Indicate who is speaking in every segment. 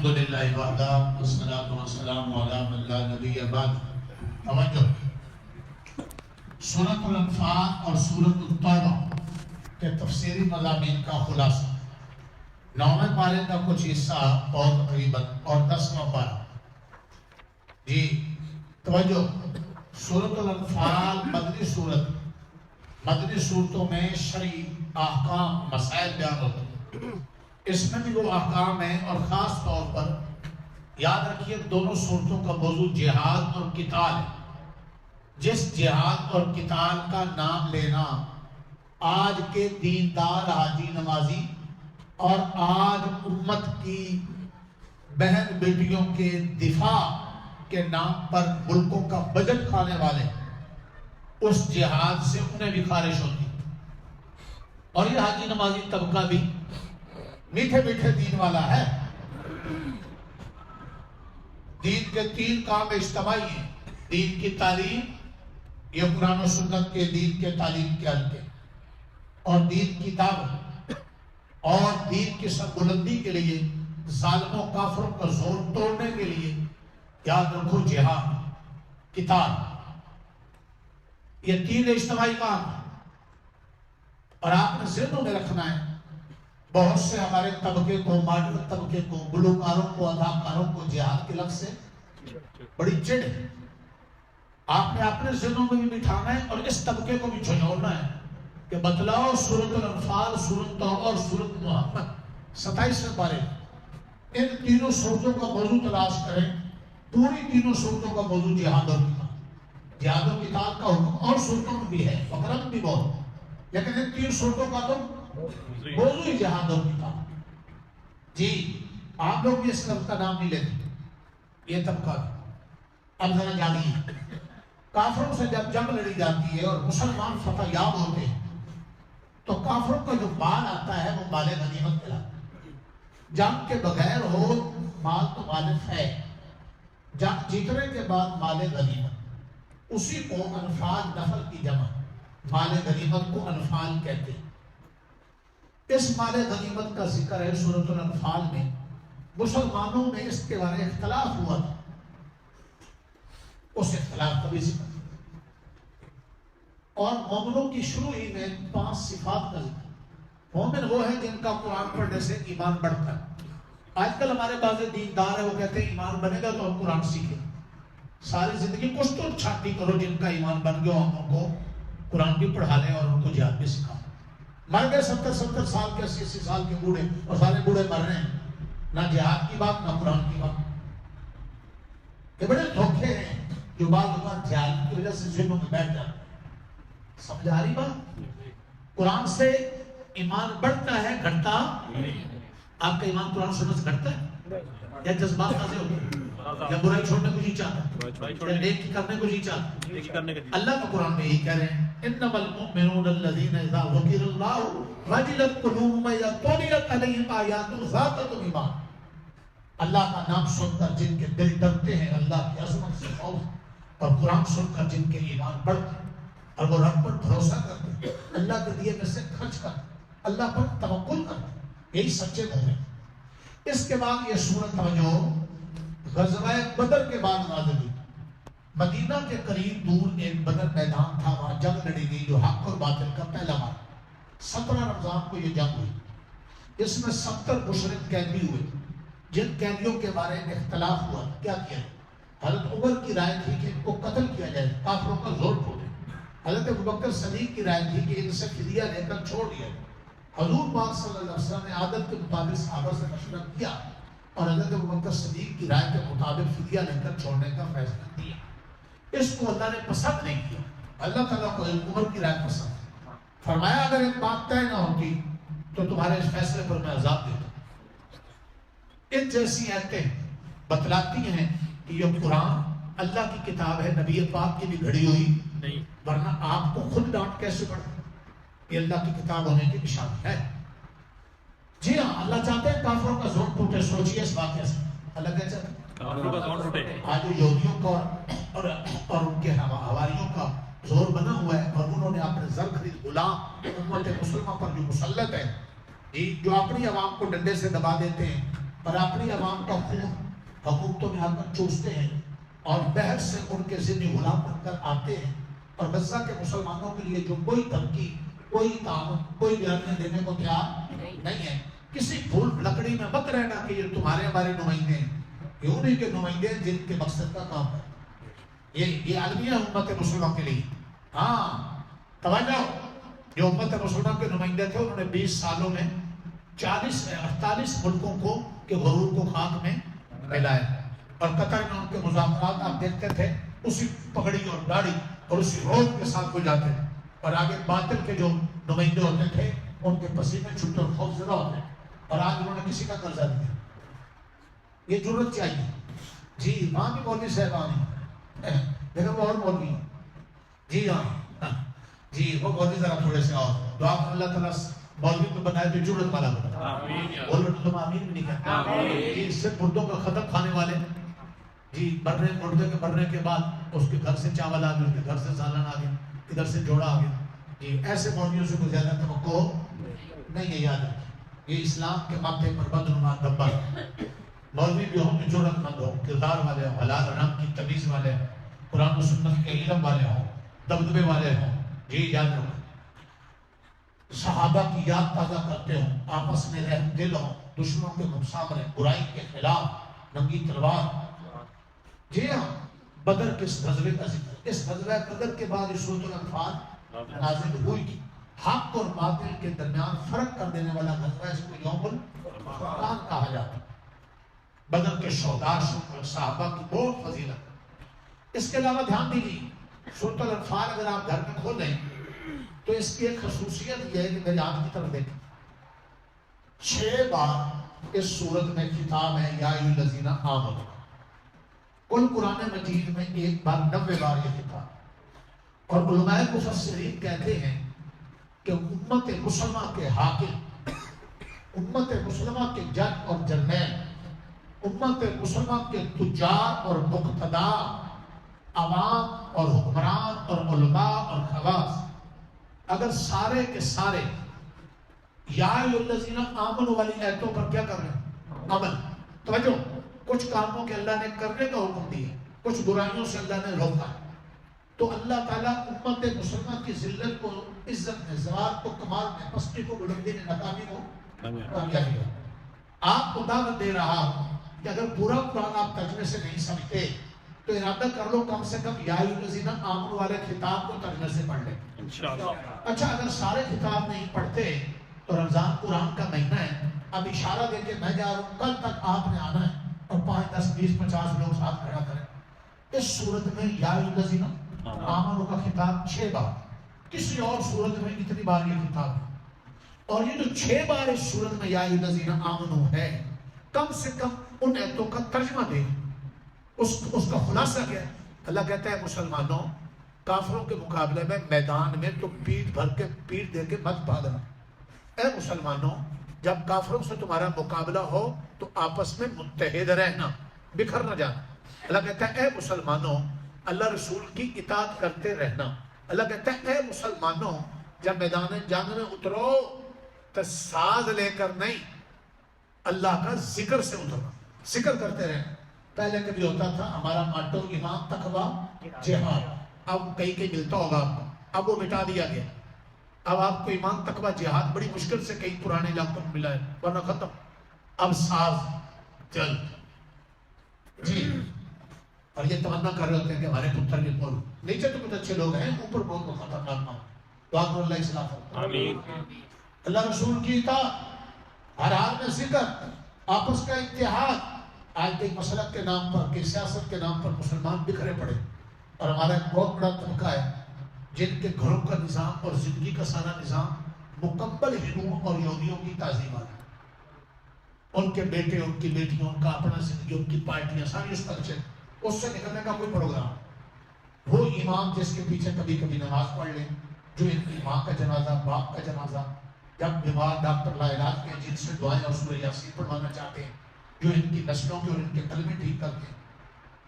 Speaker 1: الحمدللہ وحدہ والصلاة والسلام علی من لا نبی بعد. توجہ، سورۃ الانفال اور سورۃ التوبہ کے تفسیری مضامین کا خلاصہ. 9ویں پارے کا کچھ حصہ اور تقریباً اور 10واں پارہ. جی توجہ، سورۃ الانفال مدنی صورت. مدنی صورتوں میں شرعی احکام مسائل بیان ہوتے ہیں. اس میں بھی وہ احکام ہیں، اور خاص طور پر یاد رکھیے دونوں صورتوں کا موضوع جہاد اور قتال ہے. جس جہاد اور قتال کا نام لینا آج کے دیندار حاجی نمازی اور آج امت کی بہن بیٹیوں کے دفاع کے نام پر ملکوں کا بجٹ کھانے والے اس جہاد سے انہیں بھی خارش ہوتی. اور یہ حاجی نمازی طبقہ بھی میٹھے میٹھے دین والا ہے. دین کے 3 کام اجتماعی ہیں: دین کی تعلیم، یہ قرآن و سنت کے دین کے تعلیم کے حلقے، اور دین کی دعوت، اور دین کی سربلندی کے لیے ظالموں کافروں کا زور توڑنے کے لیے یاد رکھو جہاد قتال. یہ 3 اجتماعی کام ہیں. اور آپ نے ذہنوں میں رکھنا ہے، بہت سے ہمارے طبقے کو، ماڈرن طبقے کو، گلوکاروں کو، اداکاروں کو جہاد کے لفظ سے بڑی چڑ ہے. آپ نے اپنے ذہنوں میں بھی بٹھانا ہے اور اس طبقے کو بھی جھنجھوڑنا ہے کہ بتلاؤ سورۃ الانفال، سورۃ توبہ اور سورۃ محمد 27 پارے ان 3 صورتوں کا موضوع تلاش کریں. پوری 3 صورتوں کا موضوع جہاد اور قتال. جہاد اور قتال کا حکم اور صورتوں میں بھی ہے، فقرات بھی بہت، لیکن ان 3 صورتوں کا تو موضوع ہی جہاد اور قتال. جی آپ لوگ بھی اس لفظ کا نام نہیں لیتے، یہ طبقہ. اب ذرا جانیے، کافروں سے جب جنگ لڑی جاتی ہے اور مسلمان فتح یاب ہوتے ہیں تو کافروں کا جو مال آتا ہے وہ مال غنیمت کہلاتا ہے. جنگ کے بغیر ہو مال تو مال ہے، جنگ جیتنے کے بعد مال غنیمت، اسی کو انفال نفل کی جمع، مال غنیمت کو انفال کہتے ہیں. اس مال غنیمت کا ذکر ہے سورۃ الانفال میں. مسلمانوں میں اس کے بارے اختلاف ہوا تھا، اس اختلاف کا بھی ذکر. اور مومنوں کی شروع ہی میں 5 صفات کا ذکر. مومن وہ ہے جن کا قرآن پڑھنے سے ایمان بڑھتا ہے. آج کل ہمارے بعض دیندار ہیں، وہ کہتے ہیں ایمان بنے گا تو ہم قرآن سیکھیں. ساری زندگی کچھ تو چھانٹی کرو، جن کا ایمان بن گیا ہم ان کو قرآن بھی پڑھا لیں اور ان کو جہاد بھی سکھائیں. مر گئے 70 سال کے، 80 سال کے بوڑھے، اور سارے بوڑھے مر رہے ہیں، نہ جہاد کی بات نہ قرآن کی بات. یہ بڑے دھوکے ہیں جو بعض اوقات جہاد کی وجہ سے ذہنوں میں بیٹھ جاتے ہیں. سمجھ آ رہی بات؟ قرآن سے ایمان بڑھتا ہے، گھٹتا. آپ کا ایمان قرآن سنت سے گھٹتا ہے یا جذبات تازے ہوتے ہیں، یا برائی چھوڑنے کو نہیں چاہتا، یا نیکی کرنے کو نہیں چاہتا. اللہ کا قرآن میں یہی کہہ رہے ہیں، انما المؤمنون الذین اذا ذکر اللہ وجلت قلوبهم واذا تلیت علیہم آیاتہ زادتہم ایمانا. اللہ کا نام سن کر جن کے دل ڈرتے ہیں اللہ کی عظمت سے خوف، اور قرآن سن کر جن کے ایمان بڑھتے ہیں اور وہ رب پر بھروسہ کرتے ہیں، اللہ کے دیے میں سے خرچ کرتے، اللہ پر توکل کرتے، یہی سچے مومن. اس کے بعد یہ سورت توجہ غزوہ بدر کے بعد نازل ہوئی. مدینہ کے قریب دور ایک بدر میدان تھا، وہاں جنگ لڑی گئی جو حق اور باطل کا پہلا مارا. 17 رمضان کو یہ جنگ ہوئی. اس میں 70 مشرک قیدی ہوئے، جن قیدیوں کے بارے میں اختلاف ہوا. کیا کیا؟ حضرت عمر کی رائے تھی کہ ان کو قتل کیا جائے، کافروں کا زور ٹوٹے. حضرت ابوبکر صدیق کی رائے تھی کہ ان سے فدیہ لے کر چھوڑ دیا. حضور پاک صلی اللہ علیہ وسلم نے عادت کے مطابق صحابہ سے مشورہ کیا اور حضرت ابوبکر صدیق کی رائے کے مطابق فدیہ لے کر چھوڑنے کا فیصلہ کیا. اس کو اللہ نے پسند نہیں کیا. اللہ تعالیٰ کو عمر کی رائے پسند، فرمایا اگر ایک بات طے نہ ہوتی تو تمہارے اس فیصلے پر میں عذاب دیتا. ان جیسی آیتیں بتلاتی ہیں کہ یہ قرآن اللہ کی کتاب ہے، نبی پاک کی بھی گھڑی ہوئی نہیں، ورنہ آپ کو خود ڈانٹ کیسے پڑتا؟ یہ اللہ کی کتاب ہونے کی نشانی ہے. جی ہاں، اللہ چاہتے ہیں کافروں کا زور ٹوٹے. سوچیے اس واقعے سے، اللہ کیا چاہتے ہیں کافروں کا زور ٹوٹے. آج یہودیوں کا اور ان کے حواریوں کا زور بنا ہوا ہے، اور انہوں نے اپنے زر خرید غلام امت مسلمہ پر جو مسلط ہے، جو اپنی عوام کو ڈنڈے سے دبا دیتے ہیں، اور اپنی عوام کا خون حکومتوں میں آ کر چوستے ہیں اور بحر سے ان کے ذمہ غلام بن کر آتے ہیں، اور غزہ کے مسلمانوں کے لیے جو کوئی دھمکی، کوئی تعاون، کوئی بیانیاں دینے کو تیار نہیں ہے۔ کسی پھول لکڑی میں مت رہنا کہ یہ تمہارے ہمارے نمائندے ہیں، یہ انہیں کے نمائندے ہیں جن کے مقصد کا کام ہے۔ یہ عالمیہ امت مسلمہ کے لیے، ہاں توجہ، جو امت مسلمہ کے نمائندے تھے انہوں نے 20 سالوں میں 48 ملکوں کو کے غرور کو خاک میں ملایا، اور قطر میں ان کے مذاکرات آپ دیکھتے تھے اسی پگڑی اور داڑھی اور اسی روب کے ساتھ وہ جاتے تھے، اور آگے باطل کے جو نمائندے ہوتے تھے ان کے پسینے چھوٹے اور خوف زدہ ہوتے ہیں، اور آج انہوں نے کسی کا قرضہ نہیں دیا۔ یہ ضرورت چاہیے جی، وہاں بھی مولوی صاحبان ہیں لیکن وہ اور مولوی ہیں جی، ہاں جی، وہ مولوی ذرا تھوڑے سے اور دعا کر اللہ تعالیٰ مولوی کو بنائے تو جرت والا بنائے، بولو تم آمین بھی نہیں کہتے جی، اس سے مردوں کا ختم کھانے والے جی، مردے کے مرنے کے بعد اس کے گھر سے چاول آ گیا، اس کے گھر سے سالن آ گیا، ادھر سے جوڑا آ گیا جی، ایسے مولویوں سے کوئی زیادہ توقع نہیں ہے۔ یاد رکھیں یہ اسلام کے ماتھے پر بدنما دبا، مولوی بھی ہوں جو جرت مند ہوں، کردار والے ہوں، حلال حرام کی تمیز والے ہوں، قرآن و سنت کے علم والے ہوں، دبدبے والے ہوں جی، یاد رکھیں صحابہ کی یاد تازہ کرتے ہوں، آپس میں رحم دل ہوں، دشمنوں کے سامنے برائی کے خلاف ننگی تلوار۔ جی ہاں، بدر کے غزوے کا ذکر، اس غزوہ بدر کے بعد یہ سورۃ الانفال نازل ہوئی تھی۔ حق اور باطل کے درمیان فرق کر دینے والا غزوہ، اس کو یوم الفرقان کہا جاتا ہے۔ بدر کے شہداء صحابہ کی بہت فضیلت۔ اس کے علاوہ دھیان دیجیے، سورۃ الانفال اگر آپ گھر میں کھولیں تو اس کی ایک خصوصیت یہ ہے کہ میری آنکھ کی طرف دیکھیں، 6 بار اس سورت میں خطاب ہے یا ایھا الذین آمنوا۔ کل قرآن مجید میں 1 بار 90 بار یہ خطاب، اور علماء مفسرین کہتے ہیں کہ امت مسلمہ کے حاکم، امت مسلمہ کے جج اور جرنیل، امت مسلمہ کے تجار اور مقتداء، عوام اور حکمران اور علماء اور خواص، اگر سارے کے سارے یا ایھا الذین آمنوا والی آیتوں پر کیا کر رہے ہیں؟ عمل۔ توجہ، کچھ کاموں کے اللہ نے کرنے کا حکم دیا، کچھ برائیوں سے اللہ نے روکا، تو اللہ تعالیٰ امت مسلمہ کی ذلت کو عزت میں، زوال کو کمال میں، پستی کو بلندی میں، ناکامی کو کامیابی میں۔ آپ کو دعوت دے رہا ہوں کہ اگر پورا قرآن آپ ترجمے سے نہیں سمجھتے تو ارادہ کر لو کم سے کم یا ایھا الذین آمنوا والے خطاب کو ترجمے سے پڑھ لیں۔ اچھا، اگر سارے خطاب نہیں پڑھتے تو رمضان قرآن کا مہینہ ہے، اب اشارہ دے کے میں جا رہا ہوں، کل تک آپ نے آنا ہے، اور 5 10 20 50 لوگ ساتھ کھڑا کریں۔ اس صورت میں یا ایھا الذین آمنوا کا خطاب 6 بار، کسی اور صورت میں اتنی بار یہ خطاب ہے، اور یہ جو 6 بار اس صورت میں یا ایھا الذین آمنوا ہے، کم سے کم ان آیتوں کا ترجمہ دے، اس کا خلاصہ کیا ہے؟ اللہ کہتا ہے مسلمانوں، کافروں کے مقابلے میں میدان میں تو پیٹ بھر کے پیٹ دے کے مت بھاگنا۔ اے مسلمانوں، جب کافروں سے تمہارا مقابلہ ہو تو آپس میں متحد رہنا، بکھر نہ جانا۔ اللہ کہتا ہے اے مسلمانوں، اللہ رسول کی اطاعت کرتے رہنا۔ اللہ کہتا ہے اے مسلمانوں، جب میدان جنگ میں اترو تو ساز لے کر نہیں، اللہ کا ذکر سے اترنا، ذکر کرتے رہنا۔ پہلے کبھی ہوتا تھا ہمارا ماٹو ایمان تقویٰ جہاد، اب کئی ملتا ہوگا آپ کو، اب وہ مٹا دیا گیا۔ اب آپ کو ایمان تقویٰ جہاد بڑی مشکل سے کئی پرانے علاقوں میں ملا ہے، ورنہ ختم۔ اب ساز چل جی، اور یہ تمنا کر رہے ہوتے ہیں کہ ہمارے پتر کے بول، نیچے تو کچھ اچھے لوگ ہیں، اوپر بول کو خطرناک نہ ہو۔ دعا کرو اللہ اصلاح فرمائے۔ آمین۔ اللہ رسول کی اطاعت، ہر حال میں ذکر، آپس کا اتحاد۔ آج ایک مسلک کے نام پر، کہ سیاست کے نام پر مسلمان بکھرے پڑے، اور ہمارا ایک بہت بڑا طبقہ ہے جن کے گھروں کا نظام اور زندگی کا سارا نظام مکمل ہندوؤں اور یہودیوں کی تعظیم ہے۔ ان کے بیٹے، ان کی بیٹیاں، ان کا اپنا زندگی، ان کی پارٹیاں ساری اس طرح سے، اس سے نکلنے کا کوئی پروگرام۔ وہ امام جس کے پیچھے کبھی کبھی نماز پڑھ لیں، جو ان کی ماں کا جنازہ، باپ کا جنازہ، جب بیمار ڈاکٹر لاعلاج کے جن سے دعائیں اور سورہ یاسین پڑھوانا چاہتے ہیں، جو ان کی نسلوں کے اور ان کے قلبیں ٹھیک کرتے ہیں،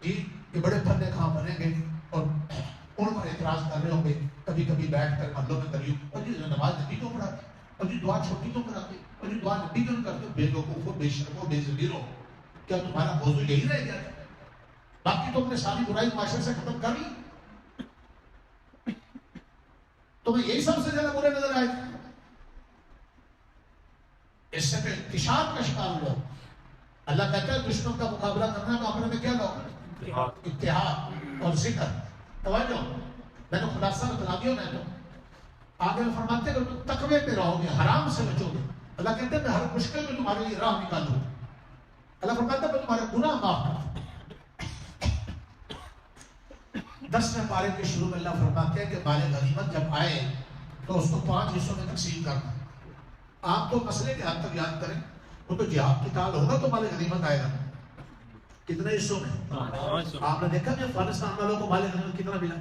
Speaker 1: جی یہ بڑے پھلے کھاں بنیں گے، اور ان پر اعتراض کر رہے ہوں گے، کبھی کبھی بیٹھ کر محلوں میں کریوں، اور یہ نماز نبی کو پڑھاتے ہیں، اور جی دعا چھوٹی کیوں کراتے اور جی دعا لمبی کیوں کرتے؟ بے وقوفو، بے شرمو، بے ضمیرو، کیا تمہارا موضوع یہی رہ گیا؟ باقی تم نے ساری برائی معاشرے سے ختم کر لی، تمہیں یہی سب سے زیادہ برے نظر آئے؟ اس سے تو انتشار کا شکار ہو جاؤ۔ اللہ کہتا ہے دشمن کا مقابلہ کرنا ہے تو اپنے میں کیا لاؤ؟ اتحاد اور ذکر۔ توجہ، میں نے خلاصہ بتا دیا، میں تو آگے فرماتے ہیں کہ تم تقوی پہ رہو گے، حرام سے بچو گے۔ اللہ کہتے ہیں میں ہر مشکل میں تمہارے لیے راہ نکالوں۔ اللہ فرماتا ہے میں تمہارے گناہ معاف کرتا ہوں۔ 10ویں پارے کے شروع میں اللہ فرماتے ہیں کہ مال غنیمت جب آئے تو اس کو 5 حصوں میں تقسیم کرنا۔ آپ تو مسئلے کے حد تک یاد کریں، وہ تو جہاد کی تال ہوگا تو مال غنیمت آئے گا۔ کتنے حصوں میں؟ آپ نے دیکھا کہ افغانستان والوں کو مال غنیمت کتنا ملا؟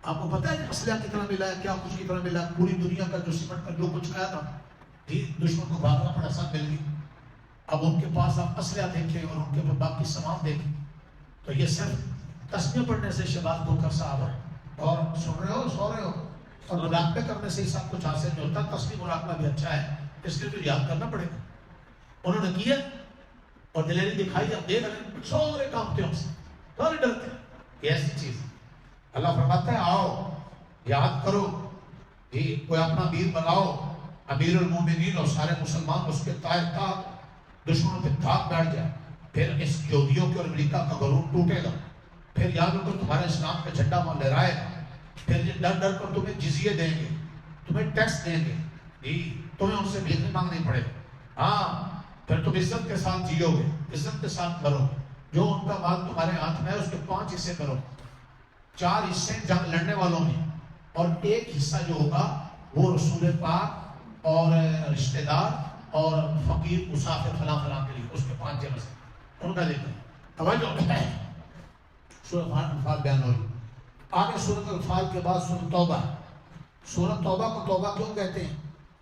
Speaker 1: آپ کو پتا ہے اسلحہ کتنا ملا ہے، کیا کچھ کتنا ملا؟ پوری دنیا کا جو سمٹ کا جو کچھ آیا تھا، دشمن کو بھاگنا پڑا، سب مل گئی۔ اب ان کے پاس آپ اسلحہ دیکھیں اور ان کے اوپر باقی سامان دیکھیں تو یہ صرف تسبیح پڑھنے سے شباب کو کر صاحب ہے، اور سن رہے ہو، سو رہے ہو، اور مراقبے کرنے سے ہی سب کچھ حاصل نہیں ہوتا۔ تسبیح مراقبہ بھی اچھا ہے، اس لیے تو یاد کرنا پڑے گا۔ انہوں نے کیا اور دلیری دکھائی، اب دیکھ رہے ہیں سارے کامتے ہوں سے، سارے ڈرتے ہیں۔ یہ ایسی چیز اللہ فرماتا ہے آؤ یاد کرو، کوئی اپنا امیر بناؤ، امیر المومنین، اور سارے مسلمان اس کے تائے تاک دشمنوں پہ دھاک بیٹھ جائے، پھر اس یہودیوں کے اور امریکہ کا غرور ٹوٹے گا، پھر یاد رکھو تمہارے اسلام کا جھنڈا وہاں لہرائے گا، پھر یہ ڈر ڈر کر تمہیں جزیے دیں گے، تمہیں ٹیکس دیں گے، تمہیں ان سے بھیک مانگنی پڑے گا۔ ہاں پھر تم عزت کے ساتھ جیو گے، عزت کے ساتھ مرو گے، جو ان کا مال تمہارے ہاتھ میں ہے اس کے 5 حصے کرو، 4 حصے جنگ لڑنے والوں میں، اور 1 حصہ جو ہوگا وہ رسول پاک اور رشتہ دار اور فقیر مسافر فلاں فلاں کے لیے، اس کے 5 جگہ سے ان کا دیکھا۔ توجہ، سورۃ انفال بیان ہوئی، آگے سورۃ انفال کے بعد سورۃ توبہ۔ سورۃ توبہ کو توبہ کیوں کہتے ہیں؟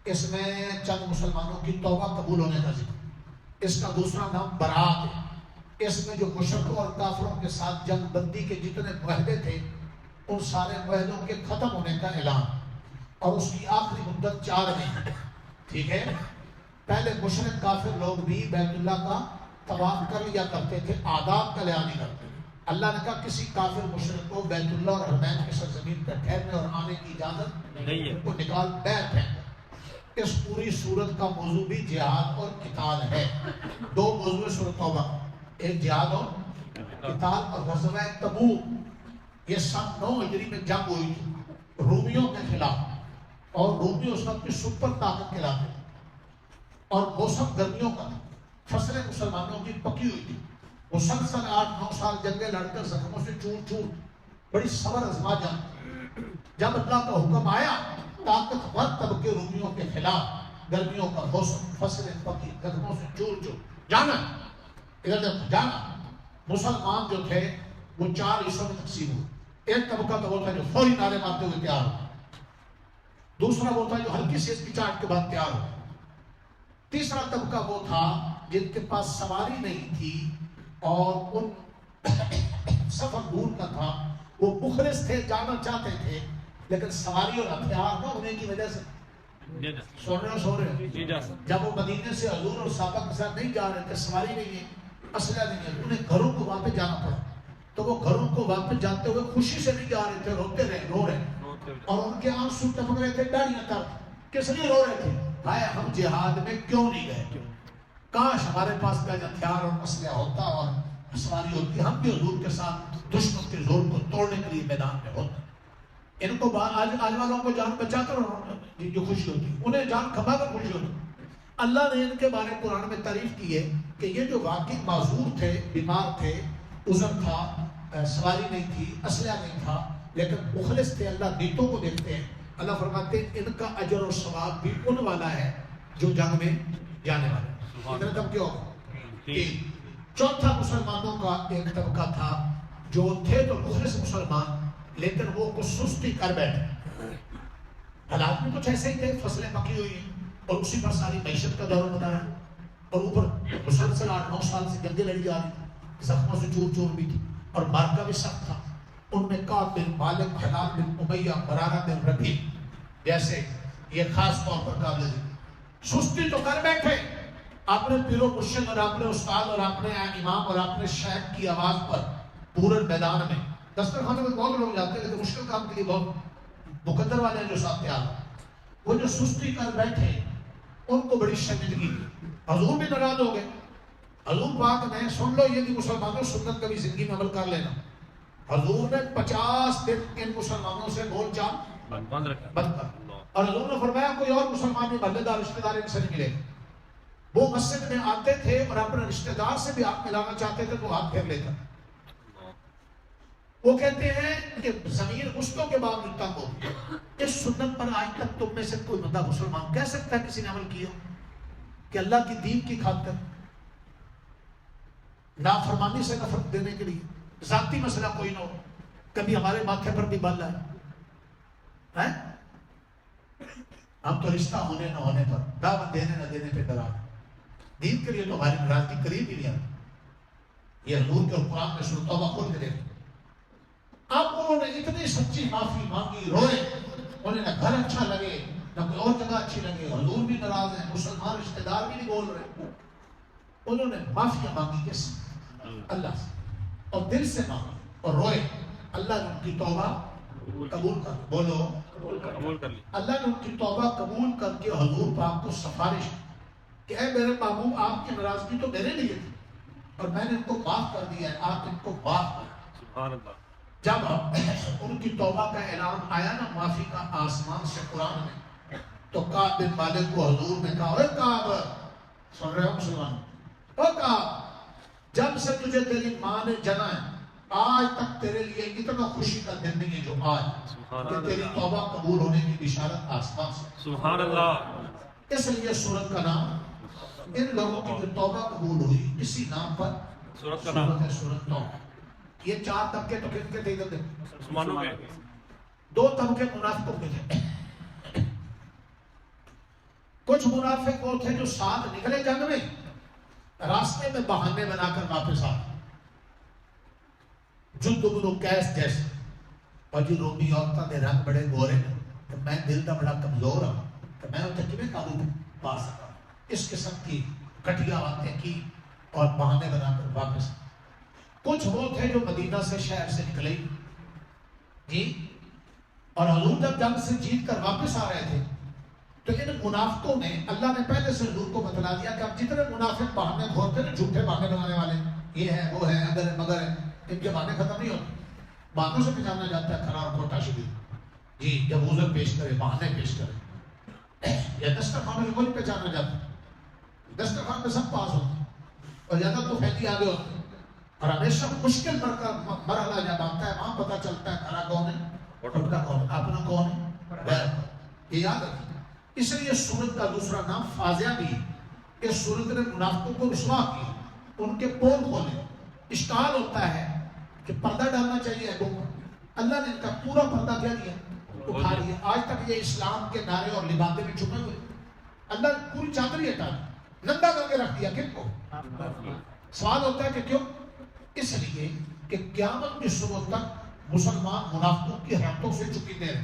Speaker 1: اس میں چند مسلمانوں کی توبہ قبول ہونے کا ذکر۔ اس کا دوسرا نام برات ہے۔ اس میں جو مشرکوں اور کافروں کے ساتھ جنگ بندی کے جتنے معاہدے تھے ان سارے معاہدوں کے ختم ہونے کا اعلان، اور اس کی آخری مدت 4 مہینے، ٹھیک ہے؟ پہلے مشرک کافر لوگ بھی بیت اللہ کا طواف کر لیا کرتے تھے، آداب کا لحاظ نہیں کرتے۔ اللہ نے کہا کسی کافر مشرک کو بیت اللہ اور حرمین کی سرزمین پر ٹھہرنے اور آنے کی اجازت نہیں ہے، ان کو نکال بیت ہے۔ اس پوری سورت کا موضوع بھی جہاد اور قتال ہے۔ 2 موضوع سورت توبہ، ایک جہاد اور قتال، اور غزوہ تبوک یہ سن 9 ہجری میں جنگ ہوئی تھی رومیوں کے خلاف، اور رومی اس وقت کی سپر طاقت کہلاتے تھے، اور موسم گرمیوں کا تھا، فصلیں مسلمانوں کی پکی ہوئی تھی، مسلسل 8-9 سال جنگیں لڑ کر زخموں سے چور چور بڑی صبر آزما جنگ۔ جب اللہ کا حکم آیا طاقتور طبقے رومیوں کے خلاف، گرمیوں کا موسم، فصلیں پکی، زخموں سے چور چور، جانا ادھر جانا، مسلمان جو تھے وہ 4 حصوں میں تقسیم ہوئے۔ ایک طبقہ تو وہ تھا جو فوری نعرے مارتے ہوئے تیار ہو، دوسرا وہ تھا جو ہلکی سی ہچکچاہٹ کے بعد تیار ہو، تیسرا طبقہ وہ تھا جن کے پاس سواری نہیں تھی اور ان سفر دور کا تھا، وہ مخلص تھے، جانا چاہتے تھے، لیکن سواری اور ہتھیار نہ ہونے کی وجہ سے سو رہے جب وہ مدینے سے حضور اور صحابہ کے ساتھ نہیں جا رہے تھے، سواری نہیں ہے، اسلحہ نہیں ہے، انہیں گھروں کو واپس جانا پڑا، تو وہ گھروں کو واپس جاتے ہوئے خوشی سے نہیں جا رہے تھے، روتے رہے، رو رہے، اور ان کے آنسو ٹپک رہے تھے، ڈاڑیاں تر، کس لیے رو رہے تھے؟ بھائی ہم جہاد میں کیوں نہیں گئے؟ کاش ہمارے پاس کا ہتھیار اور اسلحہ ہوتا اور سواری ہوتی، ہم بھی حضور کے ساتھ دشمن کے زور کو توڑنے کے لیے میدان میں ہوتے۔ ان کو آج والوں کو جان بچا کر جو خوشی ہوتی، انہیں جان کھپا کر خوشی ہوتی۔ اللہ نے ان کے بارے میں قرآن میں تعریف کی ہے کہ یہ جو واقعی معذور تھے، بیمار تھے، عذر تھا، سواری نہیں تھی، اسلحہ نہیں تھا، لیکن مخلص تھے، اللہ نیتوں کو دیکھتے ہیں۔ اللہ فرماتے ہیں ان کا اجر و ثواب بھی ان والا ہے جو جنگ میں جانے والے۔ اتنا کم کیوں؟ چوتھا مسلمانوں کا ایک طبقہ تھا جو تھے تو مخلص مسلمان، لیکن وہ کچھ سستی کر بیٹھے، حالات میں کچھ ایسے ہی تھے، فصلیں پکی ہوئی ہیں اور اسی پر ساری معیشت کا دور بنا ہے، اور اوپر مسلسل 8-9 سال سے جنگیں لڑی جا رہی تھی، زخموں سے چور چور بھی تھی، اور مارکا بھی سخت تھا۔ ان میں کعب بن مالک، ہلال بن امیہ، مرارہ بن ربیع جیسے یہ خاص طور پر قابل ذکر. سستی تو کر بیٹھے اپنے پیر و مرشد اور اپنے استاد اور اپنے امام اور اپنے شیخ کی آواز پر پورے میدان میں. دسترخوانے میں بہت لوگ جاتے ہیں لیکن مشکل کام کے لیے بہت مقدر والے ہیں جو ساتھ تیار ہیں. وہ جو سستی کر بیٹھے ان کو بڑی شرمندگی. حضور بھی ناراض ہو گئے. حضور پاک نے سن لو یہ کہ مسلمانوں سنت کبھی زندگی میں عمل کر لینا. حضور نے 50 دن ان مسلمانوں سے بول چال بند کر. اور حضور نے فرمایا کوئی اور مسلمان محلے دار رشتہ دار ان سے نہیں ملے. وہ مسجد میں آتے تھے اور اپنے رشتہ دار سے بھی ہاتھ ملانا چاہتے تھے تو ہاتھ پھیر لیتا. وہ کہتے ہیں کہ ضمیر غصوں کے باوجود تنگ ہو. اس سنت پر آج تک تم میں سے کوئی بندہ مسلمان کہہ سکتا ہے کسی نے عمل کیا کہ اللہ کی دین کی خاطر نافرمانی سے نفرت دینے کے لیے ذاتی مسئلہ کوئی نہ ہو کبھی ہمارے ماتھے پر بھی بل ہے. ہم تو رشتہ ہونے نہ ہونے پر دعوت دینے نہ دینے پہ ڈرا. دین کے لیے تو ہماری ناراضگی قریب ہی نہیں آتی. یہ حضور کے قرآن میں سورۃ توبہ کھول کے دیکھیں. اب انہوں نے اتنی سچی معافی مانگی روئے. انہیں نہ گھر اچھا لگے نہ کوئی اور جگہ اچھی لگے. حضور بھی ناراض ہیں مسلمان رشتہ دار بھی نہیں بول رہے. انہوں نے معافیاں مانگی کس اللہ سے اور دل سے مانگی اور روئے. اللہ نے ان کی توبہ قبول کر. بولو قبول کر لی. اللہ نے ان کی توبہ قبول کر کے حضور پاک کو سفارش کہ اے میرے محبوب آپ کی ناراضگی تو میرے لیے تھی اور میں نے ان کو معاف کر دیا ہے آپ ان کو معاف کر. سبحان اللہ. جب ان کی توبہ کا اعلان آیا نا معافی کا آسمان سے قرآن میں تو کعب بن مالک کو حضور نے کہا اے کعب سن رہے ہو مسلمان او کعب جب سے تجھے تیری ماں نے جنا ہے آج تک تیرے لیے اتنا خوشی کا دن نہیں ہے جو آج کہ تیری توبہ قبول ہونے کی بشارت آسمان سے. سبحان اللہ. اس لیے سورت کا نام ان لوگوں کی جو توبہ قبول ہوئی اسی نام پر سورت کا نام ہے سورت توبہ. یہ 4 طبقے تو کن کے تھے ادھر مسلمانوں کے. 2 طبقے منافقوں کے تھے. کچھ منافق وہ تھے جو ساتھ نکلے جنگ میں راستے میں بہانے بنا کر واپس آئے. جندب بن قیس جیسے اور جو رومی عورتوں کے رنگ بڑے گورے کہ میں دل کا بڑا کمزور ہوں کہ میں اسے کیویں قابو پا سکا. اس قسم کی کٹیا باتیں کی اور بہانے بنا کر واپس. کچھ وہ تھے جو مدینہ سے شہر سے نکلے جی اور حضور جب جنگ سے جیت کر واپس آ رہے تھے تو ان منافقوں نے اللہ نے پہلے سے حضور کو بتلا دیا کہ اب جتنے منافق بہانے کھولتے ہیں جھوٹے بہانے بنانے والے یہ ہے وہ ہے اگر مگر ہے ان کے بہانے ختم نہیں ہوتے. بہانوں سے پہچانا جاتا ہے کھرا اور کھوٹا شبیر جی جب عذر پیش کرے بہانے پیش کرے. یا دسترخوان میں کوئی پہچانا جاتا ہے. دسترخوان میں سب پاس ہوتے ہیں اور زیادہ تو پھیلی آگے ہوتے ہیں اور ہمیشہ مشکل مرحلہ جب آتا ہے وہاں پتہ چلتا ہے کھرا کون ہے کھوٹا کون ہے اپنا کون ہے غیر. یہ یاد رکھیں. اس لیے سورت کا دوسرا نام فاضیہ بھی ہے. اس سورت نے منافقوں کو رسوا کیا ان کے پول کھولے. اشکال ہوتا ہے کہ پردہ ڈالنا چاہیے ہے اللہ نے ان کا پورا پردہ کیا دیا اٹھا لیا. آج تک یہ اسلام کے نعرے اور لبادے میں چھپے ہوئے. اللہ نے پوری چادر ہی ہٹا دی ننگا کر کے رکھ دیا. کن کو سوال ہوتا ہے کہ کیوں؟ اس لیے کہ قیامت کی صبح تک مسلمان منافقوں کی حرکتوں سے چکے رہے.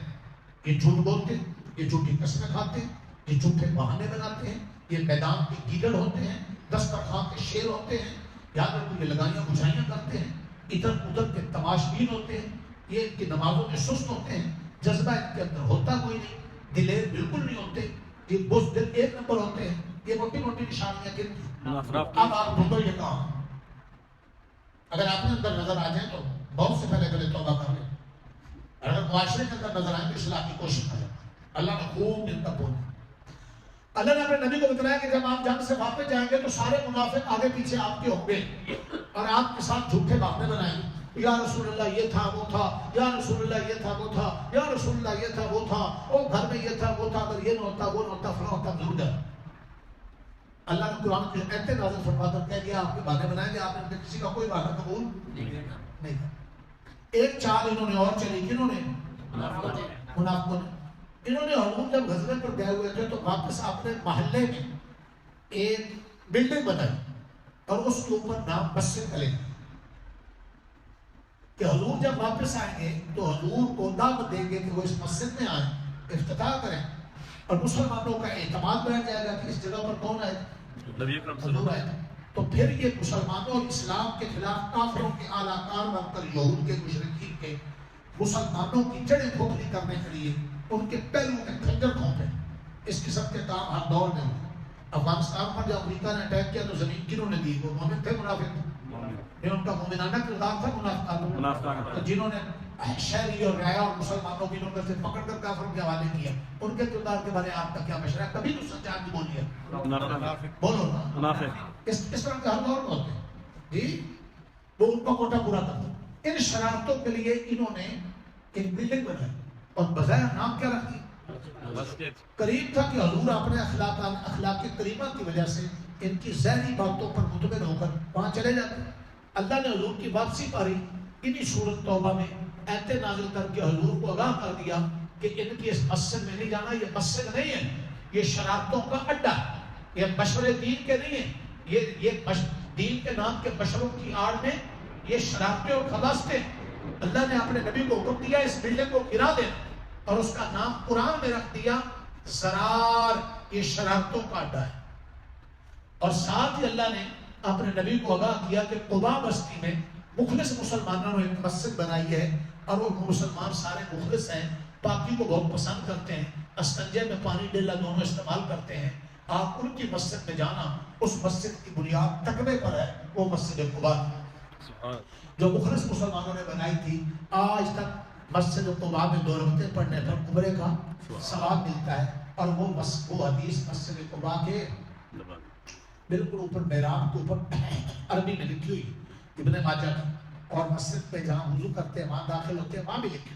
Speaker 1: یہ جھوٹ بولتے ہیں یہ جھوٹی قسمیں کھاتے ہیں یہ جھوٹے بہانے بناتے ہیں یہ میدان کے گیدڑ ہوتے ہیں دسترخوان کے شیر ہوتے ہیں یاد رکھو یہ لگائیاں بجھائیاں کرتے ہیں ادھر ادھر کے تماشبین ہوتے ہیں یہ ان کی نمازوں میں سست ہوتے ہیں جذبہ ان کے اندر ہوتا کوئی نہیں دلیر بالکل نہیں ہوتے یہ بزدل 1 نمبر ہوتے ہیں. یہ موٹی موٹی نشانیاں کن کی. اب آپ ڈھونڈو یہ کام اگر آپ نے اندر نظر آ جائیں تو بہت سے پہلے توبہ کر لیں. اگر معاشرے کے اندر نظر آئیں تو اصلاح کی کوشش کریں. اللہ نے خوب ان کا بولا. اللہ نے اپنے نبی کو بتلایا کہ جب آپ جنگ سے واپس جائیں گے تو سارے منافق آگے پیچھے آپ کے ہوں گے اور آپ کے ساتھ جھوٹے بہانے بنائیں گے. یا رسول اللہ یہ تھا وہ تھا یا رسول اللہ یہ تھا وہ تھا یا رسول اللہ یہ تھا وہ تھا او گھر میں یہ تھا وہ تھا اگر یہ نہ ہوتا وہ نہ ہوتا فلاں ہوتا ضرور ہے. اللہ نے قرآن کے ایتے نازل فرما کر کہہ دیا آپ کے بہانے بنائیں گے. آپ نے کسی کا کوئی بہانہ قبول نہیں. ایک چال انہوں نے اور چلی کنہوں نے منافقوں نے. انہوں نے حضور جب غزوے پر گئے ہوئے تھے تو واپس اپنے محلے میں ایک بلڈنگ بنائی اور اس کے اوپر نام مسجد علی کہ حضور جب واپس آئیں گے تو حضور کو دعوت دیں گے کہ وہ اس مسجد میں آئیں افتتاح کریں اور مسلمانوں کا اعتماد بیٹھ جائے گا کہ اس جگہ پر کون ہے؟
Speaker 2: نبی اکرم صلی اللہ علیہ وسلم۔
Speaker 1: تو پھر یہ مسلمانوں اور اسلام کے خلاف کافروں کے اعلیٰ کار بن کر یہود کے مشرکین کے مسلمانوں کی جڑیں کھوکھلی کرنے کے لیے ان کے پہلو میں خنجر کھونپے۔ اس قسم کے کام ہر دور میں ہوئے۔ افغانستان پر جب امریکہ نے اٹیک کیا تو زمین کنہوں نے دی؟ وہ مومن تھے منافق تھے؟ ان کا مومنانہ کردار تھا منافقانہ؟ جنہوں نے شہری اور رعایا اور مسلمانوں کی نوکر سے پکڑ کر کافروں کے حوالے کیا، ان کے کردار کے بارے آپ کا کیا مشورہ ہے؟ کبھی تو سچ آدمی بولیے، بولو نا۔ اس طرح کے ہر دور میں ہوتے ہیں جی، وہ ان کا کوٹا پورا کرتے۔ ان شرارتوں کے لیے انہوں نے ایک بلڈنگ بنائی اور بظاہر نام کیا رکھ دی؟ قریب تھا کہ حضور اپنے اخلاق کریمہ کی وجہ سے ان کی ظاہری باتوں پر مطمئن ہو کر وہاں چلے جاتے۔ اللہ نے حضور کی واپسی پاری انہی سورۃ توبہ میں ایتیں نازل کر کے حضور کو آگاہ کر دیا کہ ان کی اس مسجد میں نہیں جانا، یہ مسجد نہیں ہے، یہ شرارتوں کا اڈا ہے، یہ مشورے دین کے نہیں ہیں، یہ دین کے نام کے مشوروں کی آڑ میں یہ شرارتیں اور خباستیں۔ اللہ نے اپنے نبی کو حکم دیا اس بلڈنگ کو گرا دینا اور اس کا نام قرآن میں رکھ دیا زرار، یہ شرارتوں کا اڈا ہے۔ اور ساتھ ہی اللہ نے اپنے نبی کو آگاہ کیا کہ قباء بستی میں مخلص مسلمانوں نے ایک مسجد بنائی ہے اور وہ مسلمان سارے مخلص ہیں، پاکی کو بہت پسند کرتے ہیں، استنجے میں پانی ڈیلا دونوں استعمال کرتے ہیں۔ آپ ان کی مسجد میں جانا، اس مسجد کی بنیاد تقوی پر ہے، وہ مسجد قباء جو مخلص مسلمانوں نے بنائی تھی۔ آج تک مسجد قباء میں 2 رکعتیں پڑھنے پر عمرے کا ثواب ملتا ہے، اور وہ حدیث مسجد قباء کے بالکل اوپر محراب کے اوپر عربی میں لکھی ہوئی ابن ماجہ کی، اور مسجد پہ جہاں وضو کرتے ہیں وہاں داخل ہوتے ہیں وہاں بھی لکھی۔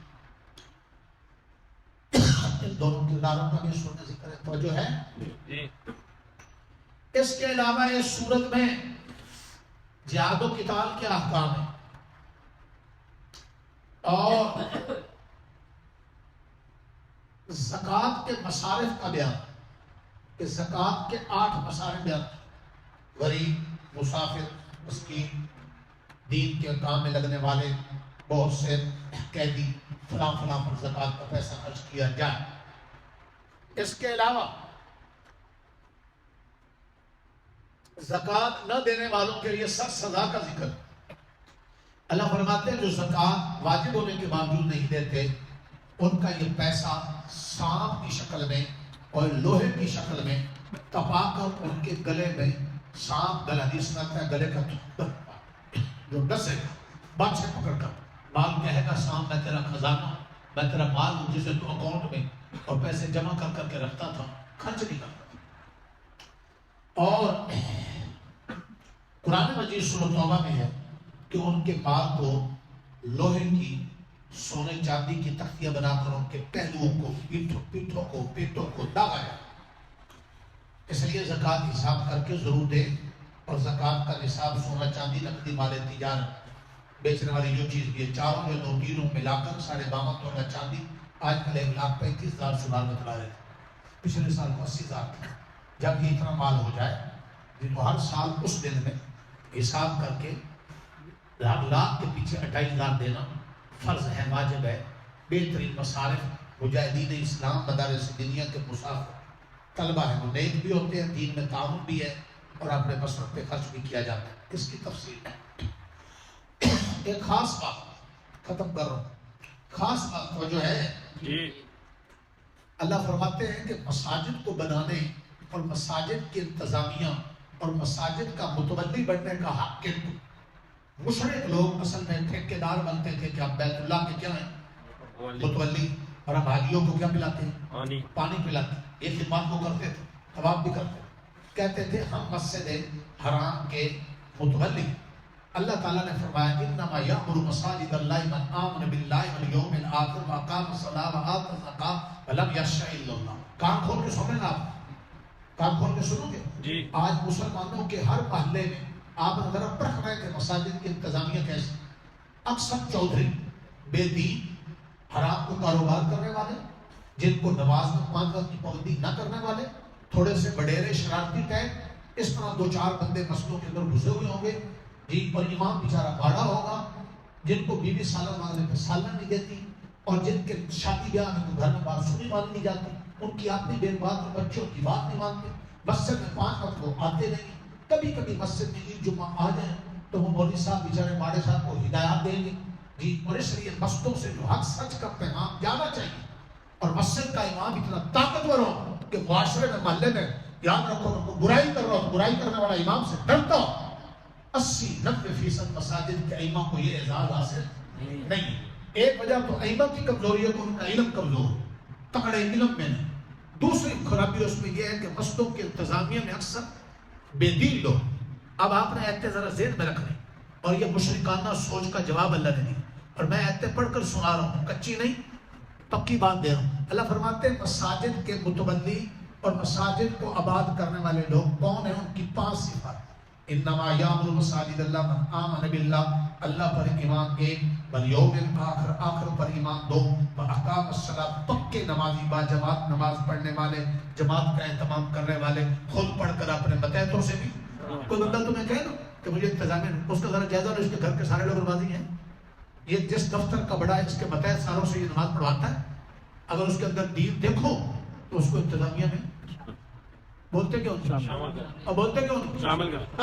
Speaker 1: ان دونوں کرداروں کا بھی سننے ذکر ہے، توجہ ہے۔ اس کے علاوہ اس سورت میں جہاد و قتال کے احکام ہیں، اور زکوٰۃ کے مصارف کا بیان، کہ زکوٰۃ کے 8 مصارف بیان، غریب، مسافر، مسکین، دین کے کام میں لگنے والے، بہت سے قیدی، فلاں فلاں پر زکوٰۃ کا پیسہ خرچ کیا جائے۔ اس کے علاوہ زکوٰۃ نہ دینے والوں کے لیے سخت سزا کا ذکر۔ اللہ فرماتے ہیں جو زکوٰۃ واجب ہونے کے باوجود نہیں دیتے، ان کا یہ پیسہ سانپ کی شکل میں اور لوہے کی شکل میں تپا کر ان کے گلے میں، سانپ گلا حدیث میں آتا ہے گلے کا جو ڈسے گا، بادشاہ پکڑ کر مال کہے گا سانپ میں تیرا خزانہ، میں تیرا مال ہوں جسے تو اکاؤنٹ میں اور پیسے جمع کر کر کے رکھتا تھا، خرچ نہیں کرتا تھا۔ اور قرآن مجید سورۃ توبہ میں ہے کہ ان کے مال کو لوہے کی، سونے چاندی کی تختیاں بنا کر ان کے پہلوؤں کو، پیٹھوں کو داغا جائے۔ اس لیے زکوٰۃ حساب کر کے ضرور دے، اور زکوٰۃ کا نصاب سونا چاندی نقدی مال تجارت بیچنے والی جو چیز بھی ہے، چاروں یا 2 تینوں ملا کر 52.5 تولہ چاندی آج کل 1,35,000 سنال میں چلا رہے تھے، پچھلے سال کو 80,000 تھا۔ جب یہ اتنا مال ہو جائے جن کو ہر سال اس دن میں حساب کر کے لاکھ کے پیچھے 28,000 دینا فرض ہے، واجب ہے۔ بہترین مصارف مجاہدین اسلام، مدارس دینیا کے مسافر طلبہ ہیں، وہ نیک بھی ہوتے ہیں، دین میں تعاون بھی ہے، اور اپنے مصرف پہ خرچ بھی کیا جاتا ہے۔ اس کی تفصیل ہے۔ ایک خاص بات ختم کر رہا ہوں، خاص بات وہ جو ہے، اللہ فرماتے ہیں کہ مساجد کو بنانے اور مساجد کی انتظامیہ اور مساجد کا متولی بننے کا حق کن کو؟ مشرک لوگ اصل میں ٹھیکیدار بنتے تھے کہ ہم بیت اللہ کے کیا ہیں؟ متولی، اور ہم حاجیوں کو کیا پلاتے ہیں؟ پانی پلاتے ہیں۔ یہ خدمات کو کرتے تھے، طواف بھی کرتے تھے، کہتے تھے ہم مسجد حرام کے متولی۔ اللہ تعالیٰ نے فرمایا انما یأمر مساجد اللہ من آمن باللہ والیوم الآخر واقام الصلاۃ وآتى الزکاۃ ولم یخش الا اللہ۔ کان کھول کے سنیں آپ، کان کھول کے سنو گے؟ آج مسلمانوں کے ہر محلے میں آپ نظر رکھ رہے کہ مساجد کی انتظامیہ کیسے؟ اکثر چودھری، بے دین، حرام کو کاروبار کرنے والے، جن کو نماز میں 5 وقت کی پابندی نہ کرنے والے، تھوڑے سے بڈیرے شرارتی ٹائپ، اس طرح 2-4 بندے مسجدوں کے اندر گھسے ہوئے ہوں گے، جن پر امام بیچارہ باڑا ہوگا، جن کو بیوی سالن مانگنے پہ سالن نہیں دیتی، اور جن کے شادی بیاہ میں گھر میں بات سنی مانی نہیں جاتی، ان کی اپنی بے بات اور بچوں کی بات نہیں مانتے. مسجد میں 5 وقت وہ آتے نہیں. کبھی کبھی مسجد میں عید جمعہ آ جائیں تو وہ مولوی صاحب بیچارے ماڑے صاحب کو ہدایات دیں گے جی. اور اس لیے مستوں سے جو حق سچ کا پیغام جانا چاہیے. اور مسجد کا امام اتنا طاقتور ہو کہ معاشرے میں محلے میں یاد رکھو برائی کر رہا ہو تو برائی کرنے والا امام سے ڈرتا ہو. 80-90% مساجد کے ائمہ کو یہ اعزاز حاصل نہیں. ایک وجہ تو ائمہ کی کمزوری ہے کہ ان کا علم کمزور تکڑے علم میں نہیں. دوسری خرابی اس میں یہ ہے کہ مسجدوں کے انتظامیہ میں اکثر بے دین لوگ. اب آپ نے ایتیں ذرا ذہن میں رکھنے اور یہ مشرکانہ سوچ کا جواب اللہ نے دیا اور میں ایتیں پڑھ کر سنا رہا ہوں, کچی نہیں پکی بات دے رہا ہوں. اللہ فرماتے ہیں مساجد کے متولی اور مساجد کو آباد کرنے والے لوگ کون ہیں؟ ان کی 5 صفات. انما یامر مساجد اللہ من آمن باللہ, اللہ پر ایمان ایک, والیوم الآخر, آخر پر ایمان 2, واقام الصلاۃ, پکے نمازی با جماعت نماز پڑھنے والے, جماعت کا اہتمام کرنے والے, خود پڑھ کر اپنے متحدوں سے بھی. کوئی بندہ تمہیں کہے نا کہ مجھے انتظامیہ اس کا ذرا جائزہ لو, اس کے گھر کے سارے لوگ نمازی ہیں, یہ جس دفتر کا بڑا ہے اس کے متحد ساروں سے یہ نماز پڑھواتا ہے, اگر اس کے اندر دین دیکھو تو اس کو انتظامیہ میں بولتے کیوں اور بولتے کیوں شامل کر.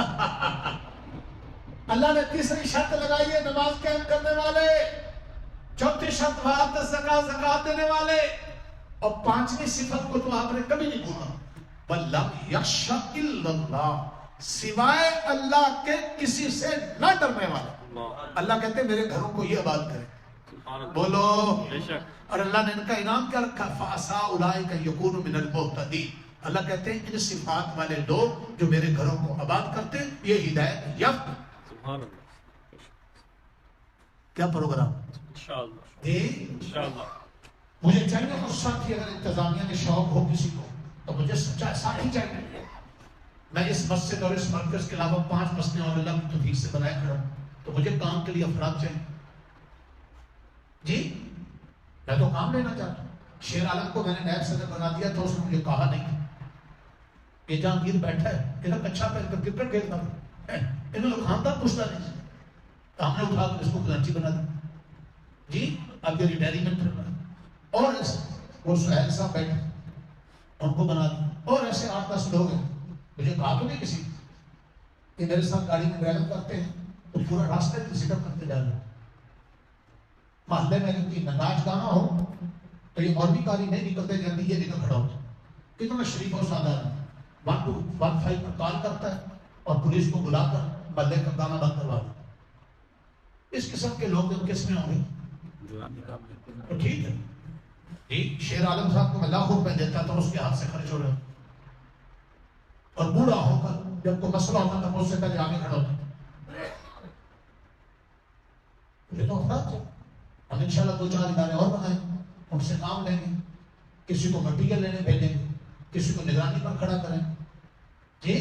Speaker 1: اللہ نے تیسری شرط لگائی ہے نماز قائم کرنے والے, چوتھی شرط وآت الزکاۃ, زکات دینے والے, اور 5ویں صفت کو تو آپ نے کبھی نہیں بھولا, وَلَمْ يَخْشَ إِلَّا اللَّهُ, سوائے اللہ کے کسی سے نہ ڈرنے والے. اللہ کہتے ہیں میرے گھروں کو یہ آباد کریں, بولو. اور اللہ نے ان کا انعام کیا رکھا, فَعَسَىٰ أُولَٰئِكَ يَكُونُوا مِنَ الْمُهْتَدِينَ. اللہ کہتے ہیں ان صفات والے لوگ جو میرے گھروں کو آباد کرتے ہیں یہ ہدایت یافتہ. کیا پروگرام انشاءاللہ. مجھے چاہیے اور ساتھی اگر انتظامیہ میں شوق ہو کسی کو تو مجھے سچا ساتھی چاہیے. میں اس مسجد اور اس مرکز کے علاوہ 5 مسجدیں اور اللہ کی توفیق سے بنائے کھڑا ہوں, تو مجھے کام کے لیے افراد چاہیے جی. میں تو کام لینا چاہتا ہوں. شیر عالم کو میں نے نیب صدر بنا دیا تو اس نے مجھے کہا نہیں کہ جہانگیر بیٹھا ہے ادھر کچھا پہن کر کرکٹ کھیلتا ہوں, انہوں نے خاندان پوچھتا نہیں, تو ہم نے اٹھا کر اس کو خزانچی بنا دیا جی. اب یہ ریٹائرمنٹ کرنا ہے. اور وہ سہیل صاحب بیٹھے ان کو بنا دیا. اور ایسے 8-10 لوگ ہیں. مجھے کہا تو نہیں کسی کہ میرے ساتھ گاڑی میں ڈرائیو کرتے ہیں تو پورا راستہ سیٹ اپ کرتے جا رہے ہیں. محلے میں ان کی نماز گانا ہو تو یہ مولوی کاری نہیں نکلتے جلدی, یہ نکل کھڑا ہوتا. کتنا شریف اور سادہ 115 پر کال کرتا ہے اور پولیس کو بلا کر محلے کا گانا بند کروا دیتا. اس قسم کے لوگ کس میں ہوں گے تو ٹھیک ہے جی. شیر عالم صاحب کو میں لاکھوں روپے دیتا تھا, اس کے ہاتھ سے خرچ ہو رہے, اور بوڑھا ہو کر جب کوئی مسئلہ ہوتا تھا مجھ سے پہلے آگے کھڑا ہوتا. یہ تو افراد ہے. ہم انشاءاللہ 2-4 ادارے اور بنائیں, ان سے کام لیں گے, کسی کو مٹیریل لینے بھیجیں گے, کسی کو نگرانی پر کھڑا کریں جی.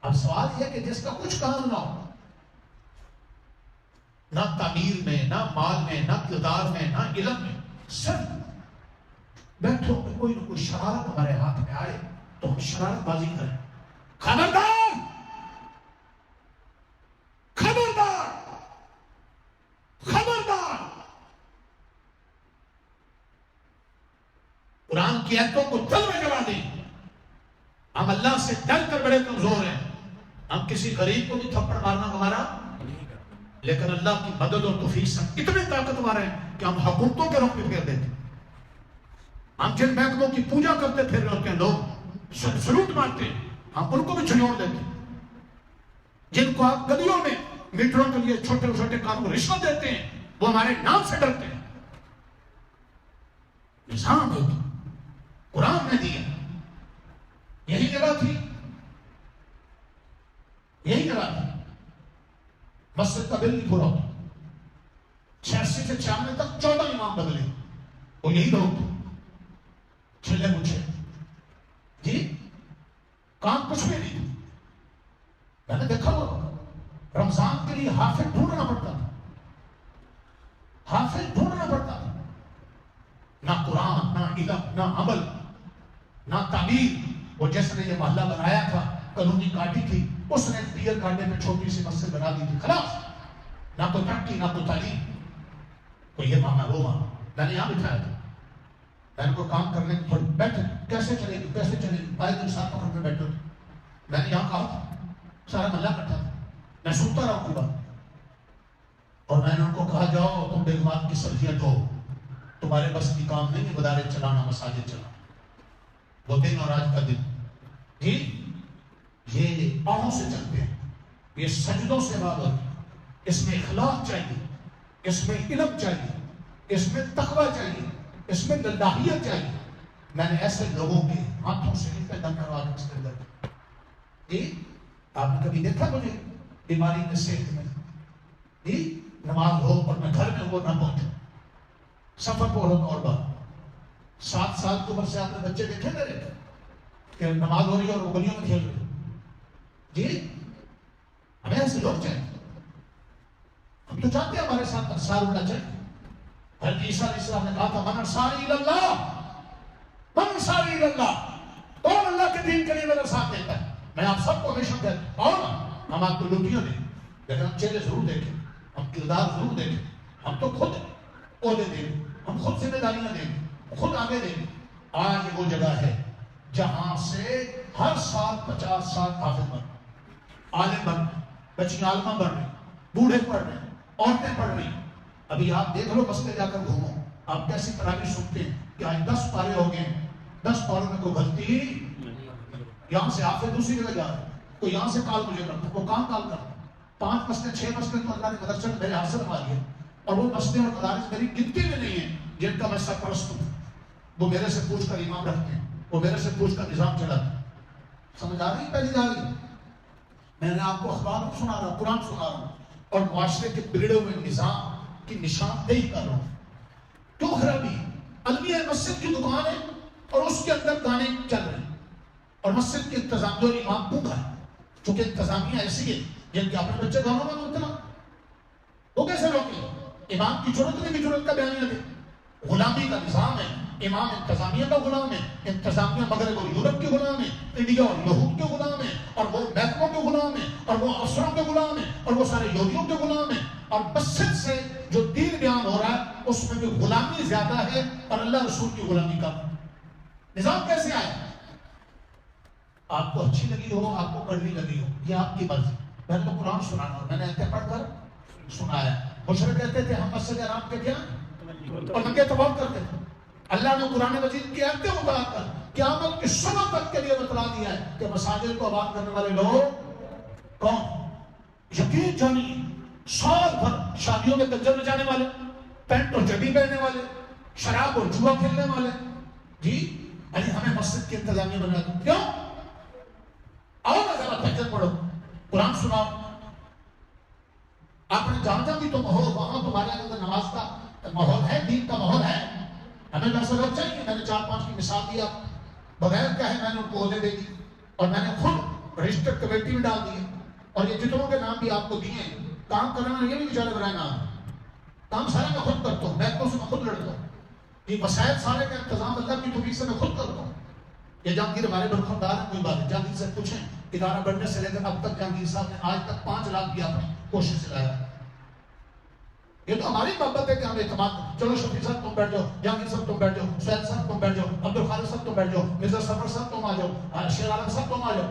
Speaker 1: اب سوال یہ کہ جس کا کچھ کام نہ ہو, نہ تعمیر میں, نہ مال میں, نہ کردار میں, نہ علم میں, صرف بیٹھو کہ کوئی نہ کوئی شرارت ہمارے ہاتھ میں آئے تو ہم شرارت بازی کریں. خبردار خبردار خبردار. قرآن کی آیتوں کو دل میں جما دیں. ہم اللہ سے ڈر کر بڑے کمزور ہیں. ہم کسی غریب کو بھی تھپڑ مارنا ہمارا, لیکن اللہ کی مدد اور توفیق سے اتنے طاقتور ہیں کہ ہم حکومتوں کے رخ پہ پھیر دیتے. ہم جن محکموں کی پوجا کرتے پھر رہے ہوتے ہیں لوگ سلوٹ مارتے ہیں, ہم ان کو بھی چھوڑ دیتے ہیں. جن کو آپ گلیوں میں میٹروں کے لیے چھوٹے چھوٹے کام کو رشوت دیتے ہیں وہ ہمارے نام سے ڈرتے ہیں. نظام ہے قرآن نے دیا, یہی جگہ تھی, یہی جگہ تھی. مسجد کا بل نہیں پورا ہوتا. 86 سے 96 تک 14 امام بدلے, وہ یہی لوگ تھے, چھلے مچھے جی. کام کچھ بھی نہیں. میں نے دیکھا وہ رمضان کے لیے حافظ ڈھونڈنا پڑتا تھا, حافظ ڈھونڈنا پڑتا تھا. نہ قرآن, نہ علم, نہ عمل, نہ تعمیر. وہ جس نے یہ محلہ بنایا تھا قانونی کاٹی تھی, اس نے ڈیئر کاٹنے میں چھوٹی سی مسجد بنا دی تھی, خلاص. نہ کوئی ترقی, نہ کوئی تعلیم, کوئی یہ مانا وہ مانا. میں نے یہاں بٹھایا تھا میں نے کوئی کام کرنے کی تھوڑی بیٹھے کیسے چلے گی کیسے چلے گی پائے دن ساتھ پکڑ میں بیٹھے میں نے یہاں کہا تھا سارا محلہ کٹھا تھا میں سنتا رہا کی بات اور میں نے ان کو کہا جاؤ تم بیگمات کی سبزیاں دو تمہارے بس کی کام نہیں ہے مدارس چلانا مساجد چلانا وہ دن اور آج کا دن جی یہ پاؤں سے چلتے ہیں یہ سجدوں سے عبادت اس میں اخلاق چاہیے اس میں علم چاہیے اس میں تقوی چاہیے اس میں للہیت چاہیے میں نے ایسے لوگوں کے ہاتھوں سے ان پہ دم کروا کے اس کے اندر جی آپ نے کبھی دیکھا مجھے بیماری میں صحت میں جی نماز ہو اور میں گھر میں وہ نہ پہنچوں سفر پہ ہو اور بات 7 سال کی عمر سے آپ نے بچے دیکھے میرے کہ نماز ہو رہی ہے اور وہ گلیوں میں کھیل رہے جی ہمیں ایسے لوگ چاہیے ہم تو چاہتے ہیں ہمارے ساتھ انصار ہونا چاہیے حضرت عیسیٰ علیہ السلام نے کہا تھا من انصاری اللہ من انصاری اللہ کون اللہ کے دین کے لیے میرا ساتھ دیتا ہے میں آپ سب کو ہمیشہ کہتا ہوں اور ہم آپ کو لوٹیوں دیں لیکن ہم چہرے ضرور دیکھیں ہم کردار ضرور دیکھیں ہم تو خود عہدے دیں گے ہم خود ذمہ داریاں دیں گے خود آگے دیں گے آج وہ جگہ ہے جہاں سے ہر سال 50 سال حافظ بن عالم بن بچیاں عالمہ بن رہی بوڑھے پڑھ رہے عورتیں پڑھ رہی ابھی آپ دیکھ لو مسجد جا کر گھومو آپ کیسی تراویح سنتے ہیں کہ آج 10 پارے ہو گئے 10 پاروں میں کوئی غلطی یہاں سے آپ سے دوسری جگہ جا رہے کوئی یہاں سے کال مجھے کرتا وہ کام کال کرتا 5 مسجد 6 مسجد تو اللہ نے مدرسے میں میرے ہاتھ سے نما دیا اور وہ مسجد اور مدارس میری گنتی میں نہیں ہے جن کا میں سرپرست ہوں وہ میرے سے پوچھ کر امام رکھتے ہیں وہ میرے سے پوچھ کر نظام چلاتے ہیں سمجھ آ رہی پہلی جا رہی میں نے آپ کو اخبار سنا رہا ہوں قرآن سنا رہا ہوں اور معاشرے کے بگڑے ہوئے نظام کی نشاندہی کر رہا ہوں کیوں خرابی المیہ مسجد کی دکان ہے اور اس کے اندر گانے چل رہے ہیں اور مسجد کے انتظامیہ اور امام بھوکا ہے چونکہ انتظامیہ ایسی ہے جن کے اپنے بچے گانوں میں مبتلا وہ کیسے روکے امام کی ضرورت نہیں کی ضرورت کا بیانیہ دے غلامی کا نظام ہے امام انتظامیہ کا غلام ہے انتظامیہ مغرب اور یورپ کے غلام ہے انڈیا اور یہود کے غلام ہے اور وہ محکموں کے غلام ہے اور وہ افسروں کے غلام ہے اور وہ سارے یہودیوں کے غلام ہے اور مسجد سے جو دین بیان ہو رہا ہے اس میں بھی غلامی زیادہ ہے اور اللہ رسول کی غلامی کا نظام کیسے آئے آپ کو اچھی لگی ہو آپ کو کڑوی لگی ہو یہ آپ کی مرضی میں نے تو قرآن سنانا اور میں نے ایسے پڑھ کر سنایا مشرک کہتے تھے ہم مسجد حرام کے کیا اور ننگے طواف کرتے تھے اللہ نے قرآن مجید کی آیتیں اتار کر قیامت کی صبح تک کے لیے بتلا دیا ہے کہ مساجد کو آباد کرنے والے لوگ کون یقین جانی سال بھر شادیوں میں کنجر بجانے والے پینٹ اور چڈی پہننے والے شراب اور جوا کھیلنے والے جی ارے ہمیں مسجد کی انتظامیہ بنا دو کیوں آؤ نا ذرا فجر پڑھو قرآن سناؤ آپ نے جہاں بھی تو ماحول وہاں تمہارے اندر نماز کا ماحول ہے دین کا ماحول ہے ہمیں ویسے لوگ چاہیے میں نے 4-5 کی مثال دیا بغیر کہے میں نے ان کو عہدے دے دی اور میں نے خود رجسٹرڈ کمیٹی میں ڈال دی اور یہ جتنوں کے نام بھی آپ کو دیے کام کرنا یہ بھی بیچارے برائے نام کام سارے میں خود کرتا ہوں محکموں سے میں خود لڑتا ہوں یہ وسائل سارے کا انتظام اللہ کی توفیق سے میں خود کرتا ہوں یہ جہانگیر ہمارے برخوردار ہیں کوئی بات ہے جہانگیر سے پوچھیں ادارہ بننے سے لے کر اب تک جہانگیر صاحب نے آج تک 5 لاکھ دیا اپنی کوشش سے لایا یہ تو ہماری محبت ہے کہ ہم اعتماد چلو شفیع صاحب تم بیٹھ جاؤ جہانگیر صاحب تم بیٹھ جاؤ سید صاحب تم بیٹھ جاؤ عبدالخالق صاحب تم بیٹھ جاؤ مرزا سفر صاحب تم آ جاؤ شیر عالم صاحب تم آ جاؤ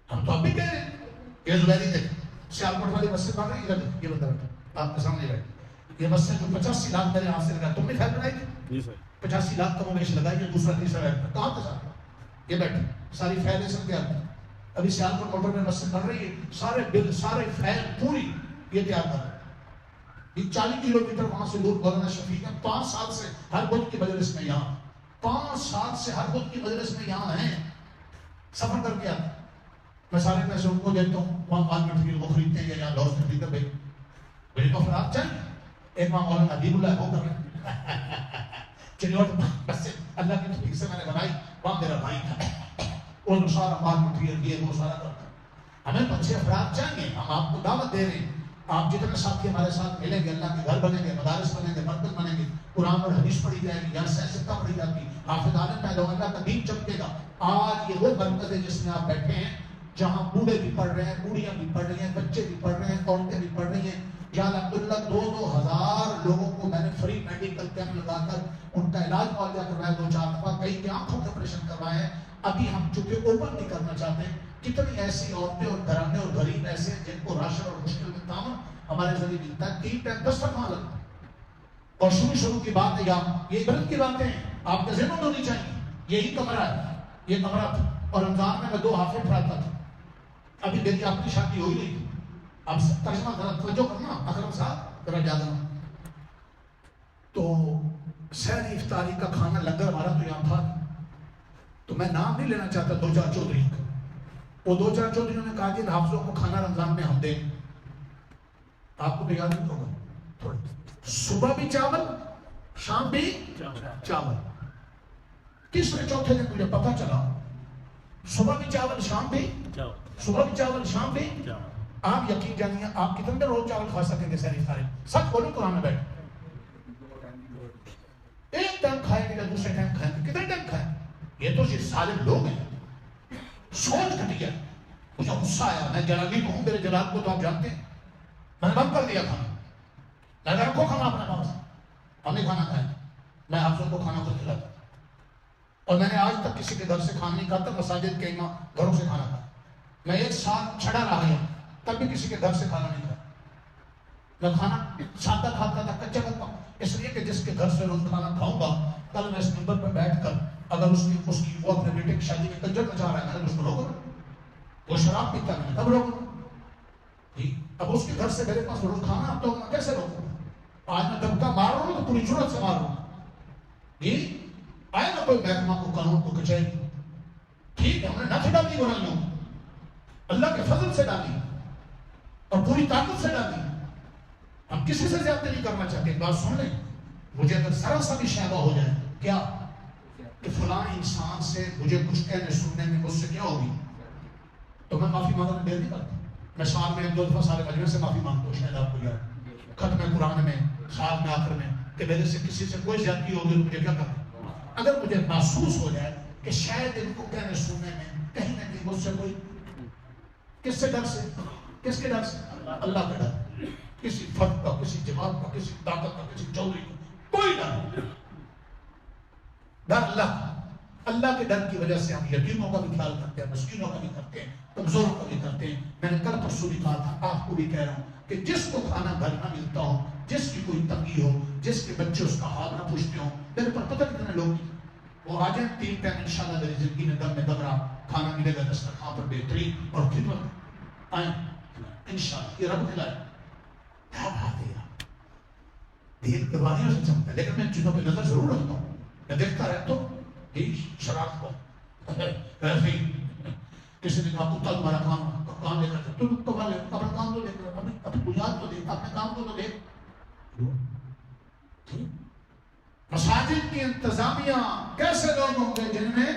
Speaker 1: ہم تو اب بھی کہہ رہے ہیں یہ زبیری دیکھ سیالکوٹ والی مسجد بن رہی ہے یہ بندہ بیٹھا آپ کے سامنے بیٹھ یہ مسجد جو 85 لاکھ میرے ہاتھ سے لگا تم نے خیر بنائی تھی 85 لاکھ کا مویش لگائی ہے دوسرا تیسرا بیٹھا کہاں تھا صاحب یہ بیٹھے ساری فیلیں سب تیار کر ابھی سیالکوٹ موٹر میں مسجد بن رہی ہے سارے بل سارے فیل پوری یہ تیار کر یہ 40 کلومیٹر وہاں سے دور مولانا شفیق ہیں 5 سال سے ہر بدھ کی مجلس میں یہاں 5 سال سے ہر بدھ کی مجلس میں یہاں ہیں سفر کر کے آتے میں سارے پیسے ان کو دیتا ہوں وہاں مال مٹیریل وہ خریدتے ہیں یا لوز خرید کر بھائی میرے کو افراد چاہیے ایک وہاں مولانا حبیب اللہ وہ کر رہے چلیے اور بس اللہ کی توفیق سے میں نے بنائی وہاں میرا بھائی تھا اور سارا مال مٹیریل یہ وہ سارا کرتا ہمیں تو اچھے افراد چاہیے ہم آپ کو دعوت دے رہے ہیں آپ جتنے ساتھی ہمارے ساتھ ملیں گے اللہ کے گھر بنیں گے مدارس بنیں گے مرکز بنیں گے قرآن اور حدیث پڑھی جائے گی یہاں سیاستہ پڑھی جاتی حافظ عالم پیدا ہو اللہ کا دین چمکے گا آج یہ وہ مرکز ہے جس میں آپ بیٹھے ہیں جہاں بوڑھے بھی پڑھ رہے ہیں بوڑھیاں بھی پڑھ رہی ہیں بچے بھی پڑھ رہے ہیں عورتیں بھی پڑھ رہی ہیں یا الحمدللہ 2-2 ہزار لوگوں کو میں نے فری میڈیکل کیمپ لگا کر چونکہ اوپن نہیں کرنا چاہتے. کتنی ایسی عورتیں اور گھرانے اور غریب ایسے ہیں جن کو راشن اور مشکل میں تعاون ہمارے ذریعے ملتا ہے. 3 ٹائم 10 تک لگتا ہے. اور شروع کی بات ہے یہ عبرت کی باتیں ہیں, آپ کے ذہن میں ہونی چاہیے. یہی کمرہ ہے, یہ کمرہ تھا, اور رمضان میں 2 حافظ پڑھاتا تھا. ابھی میری اپنی شادی ہوئی نہیں تھی. اب ترجمہ ذرا توجہ کرنا اکرم صاحب, ذرا یاد رکھنا. تو سحری افطاری کا کھانا لنگر ہمارا تو یہاں تھا. تو میں نام نہیں لینا چاہتا 2-4 چودھری کا. وہ 2-4 چودھریوں نے کہا کہ حافظوں کو کھانا رمضان میں ہم دیں. آپ کو بھی یاد نہیں ہوگا, صبح بھی چاول شام بھی چاول. تیسرے چوتھے دن مجھے پتا چلا صبح بھی چاول شام بھی, صبح بھی چاول شام بھی. آپ یقین جانیے آپ کتنے دن روز چاول کھا سکیں گے سحری افطاری؟ سچ بولو قرآن میں بیٹھ. ایک ٹائم کھائیں گے یا دوسرے ٹائم کھائیں گے, کتنے ٹائم کھائیں؟ یہ تو یہ ظالم لوگ ہیں. سوچ گھٹیا. مجھے غصہ آیا, میں جلالی کو ہوں, میرے جلال کو تو آپ جانتے ہیں. میں نے بند کر دیا کھانا. میں نے رکھو کھانا اپنے پاس, ہم نہیں کھانا کھائیں. میں آپ سب کو کھانا خود کھلاتا. اور میں نے آج تک کسی کے گھر سے کھانا نہیں کھاتا, مساجد کے امام گھروں سے کھانا کھایا. میں 1 سال چھڑا رہا ہوں, تب بھی کسی کے گھر سے کھانا نہیں کھایا. میں کھانا سادہ کھاتا تھا, کچا کھاتا, اس لیے کہ جس کے گھر سے روز کھانا کھاؤں گا, کل میں اس ممبر پر بیٹھ کر اگر اس کی وہ اپنے بیٹے کی شادی میں کنجر نچا رہا ہے, میں نے اس کو روکا. وہ شراب پیتا ہے, میں نے کب روکا جی. اب اس کے گھر سے میرے پاس روز کھانا, اب تو میں کیسے روکوں؟ آج میں دبکا مار رہا ہوں تو پوری جرات سے مار رہا ہوں جی. آئے نا کوئی محکمہ کو, قانون کو, کچہری, ٹھیک ہے, ہم نے نہ ڈالی برائیوں, اللہ کے فضل سے ڈالی اور پوری طاقت سے ڈالی. ہم کسی سے زیادہ نہیں کرنا چاہتے. ایک بات سن لیں, مجھے اگر ذرا سا بھی شائبہ ہو جائے کیا کہ فلاں انسان سے مجھے کچھ کہنے سننے میں مجھ سے کیا ہوگی, تو میں معافی مانگنے میں دیر نہیں کرتا. میں سال میں 1-2 دفعہ سارے مجمع سے معافی مانگتا ہوں. شاید آپ کو یاد ختم قرآن میں سال میں آخر میں کہ میرے سے کسی سے کوئی زیادتی ہوگی تو مجھے کیا کرنا. اگر مجھے محسوس ہو جائے کہ شاید ان کو کہنے سننے میں کہیں نہ کہیں مجھ سے کوئی, کس سے ڈر سے, کس کے ڈر سے؟ اللہ کا ڈر. کسی فرد کا, کسی جماعت کا, کسی طاقت کا, کسی چودھری کا, کوئی ڈر نہیں. ڈر اللہ کا. اللہ کے ڈر کی وجہ سے ہم یتیموں کا بھی خیال کرتے ہیں, مسکینوں کا بھی کرتے ہیں, کمزوروں کا بھی کرتے ہیں. میں نے کل پرسوں بھی کہا تھا, آپ کو بھی کہہ رہا ہوں کہ جس کو کھانا گھر نہ ملتا ہو, جس کی کوئی تنگی ہو, جس کے بچے اس کا حال نہ پوچھتے ہوں, میرے پر پتہ کتنے لوگ ہیں, وہ آ جائیں 3 ٹائم انشاءاللہ میری زندگی میں دم رہا کھانا ملے گا دسترخوان پر بہترین اور خدمت آئیں انشاءاللہ. یہ رب کھلائے. کیا بات ہے یار, دل قربانیوں سے چمکتا ہے. لیکن میں چیزوں پہ نظر ضرور رکھتا ہوں, میں دیکھتا رہتا ہوں. یہ شراب کو ایسے ہی کسی نے کہا کتا تمہارا کام لے کر تو اپنا کام تو لے کر اپنی بنیاد تو دیکھ, اپنے کام کو تو دیکھ. مساجد کی انتظامیہ کیسے لوگ ہوں گے جن میں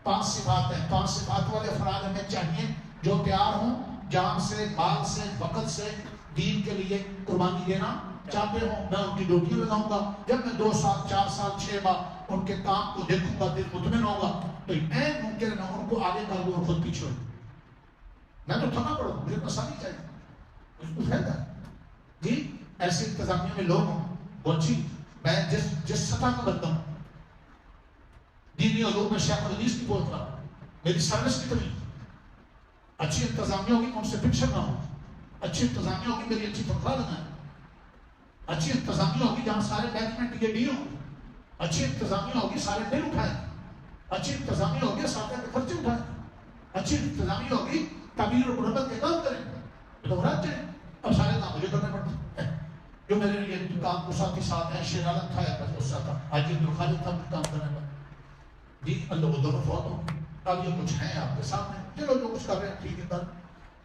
Speaker 1: 5 صفات ہیں. 5 صفات والے افراد ہمیں چاہیے جو تیار ہوں جان سے, مال سے, وقت سے دین کے لیے قربانی دینا چاہتے ہوں. میں ان کی ڈیوٹی لگاؤں گا. جب میں 2 سال 4 سال 6 ماہ ان کے کام کو دیکھوں گا, دل مطمئن ہوگا, تو میں ممکن میں ان کو آگے کر دوں اور خود پیچھے ہوں. میں تو تھکا پڑوں, مجھے آسانی چاہیے, اس کو فائدہ جی. ایسی انتظامیہ میں لوگ ہوں وہ اچھی. میں جس سطح کا بنتا ہوں, دینی علوم میں شیخ الحدیث کی بولتا ہوں, میری سروس کتنی اچھی انتظامیہ ہوگی, ان سے فکشن نہ ہو. اچھی انتظامیہ ہوگی, میری اچھی تنخواہ لگائیں. اچھی انتظامیہ ہوگی جہاں سارے بینک میں ٹی ڈی ہوں. اچھی انتظامیہ ہوگی سارے بل اٹھائیں. اچھی انتظامیہ ہوگی ساتھ کے خرچے اٹھائیں. اچھی انتظامیہ ہوگی تعمیر و مرمت کے کام کریں. تو رات جائیں. اب سارے کام مجھے کرنے پڑتے ہیں. جو میرے لیے کام کو ساتھ ہی ساتھ ہے, شیر عالم تھا یا غصہ تھا, آج یہ خالد تھا کام کرنے پر جی. اللہ وہ دونوں فوت ہوں. اب یہ کچھ ہیں آپ کے سامنے, چلو جو کچھ کر رہے ہیں ٹھیک ہے,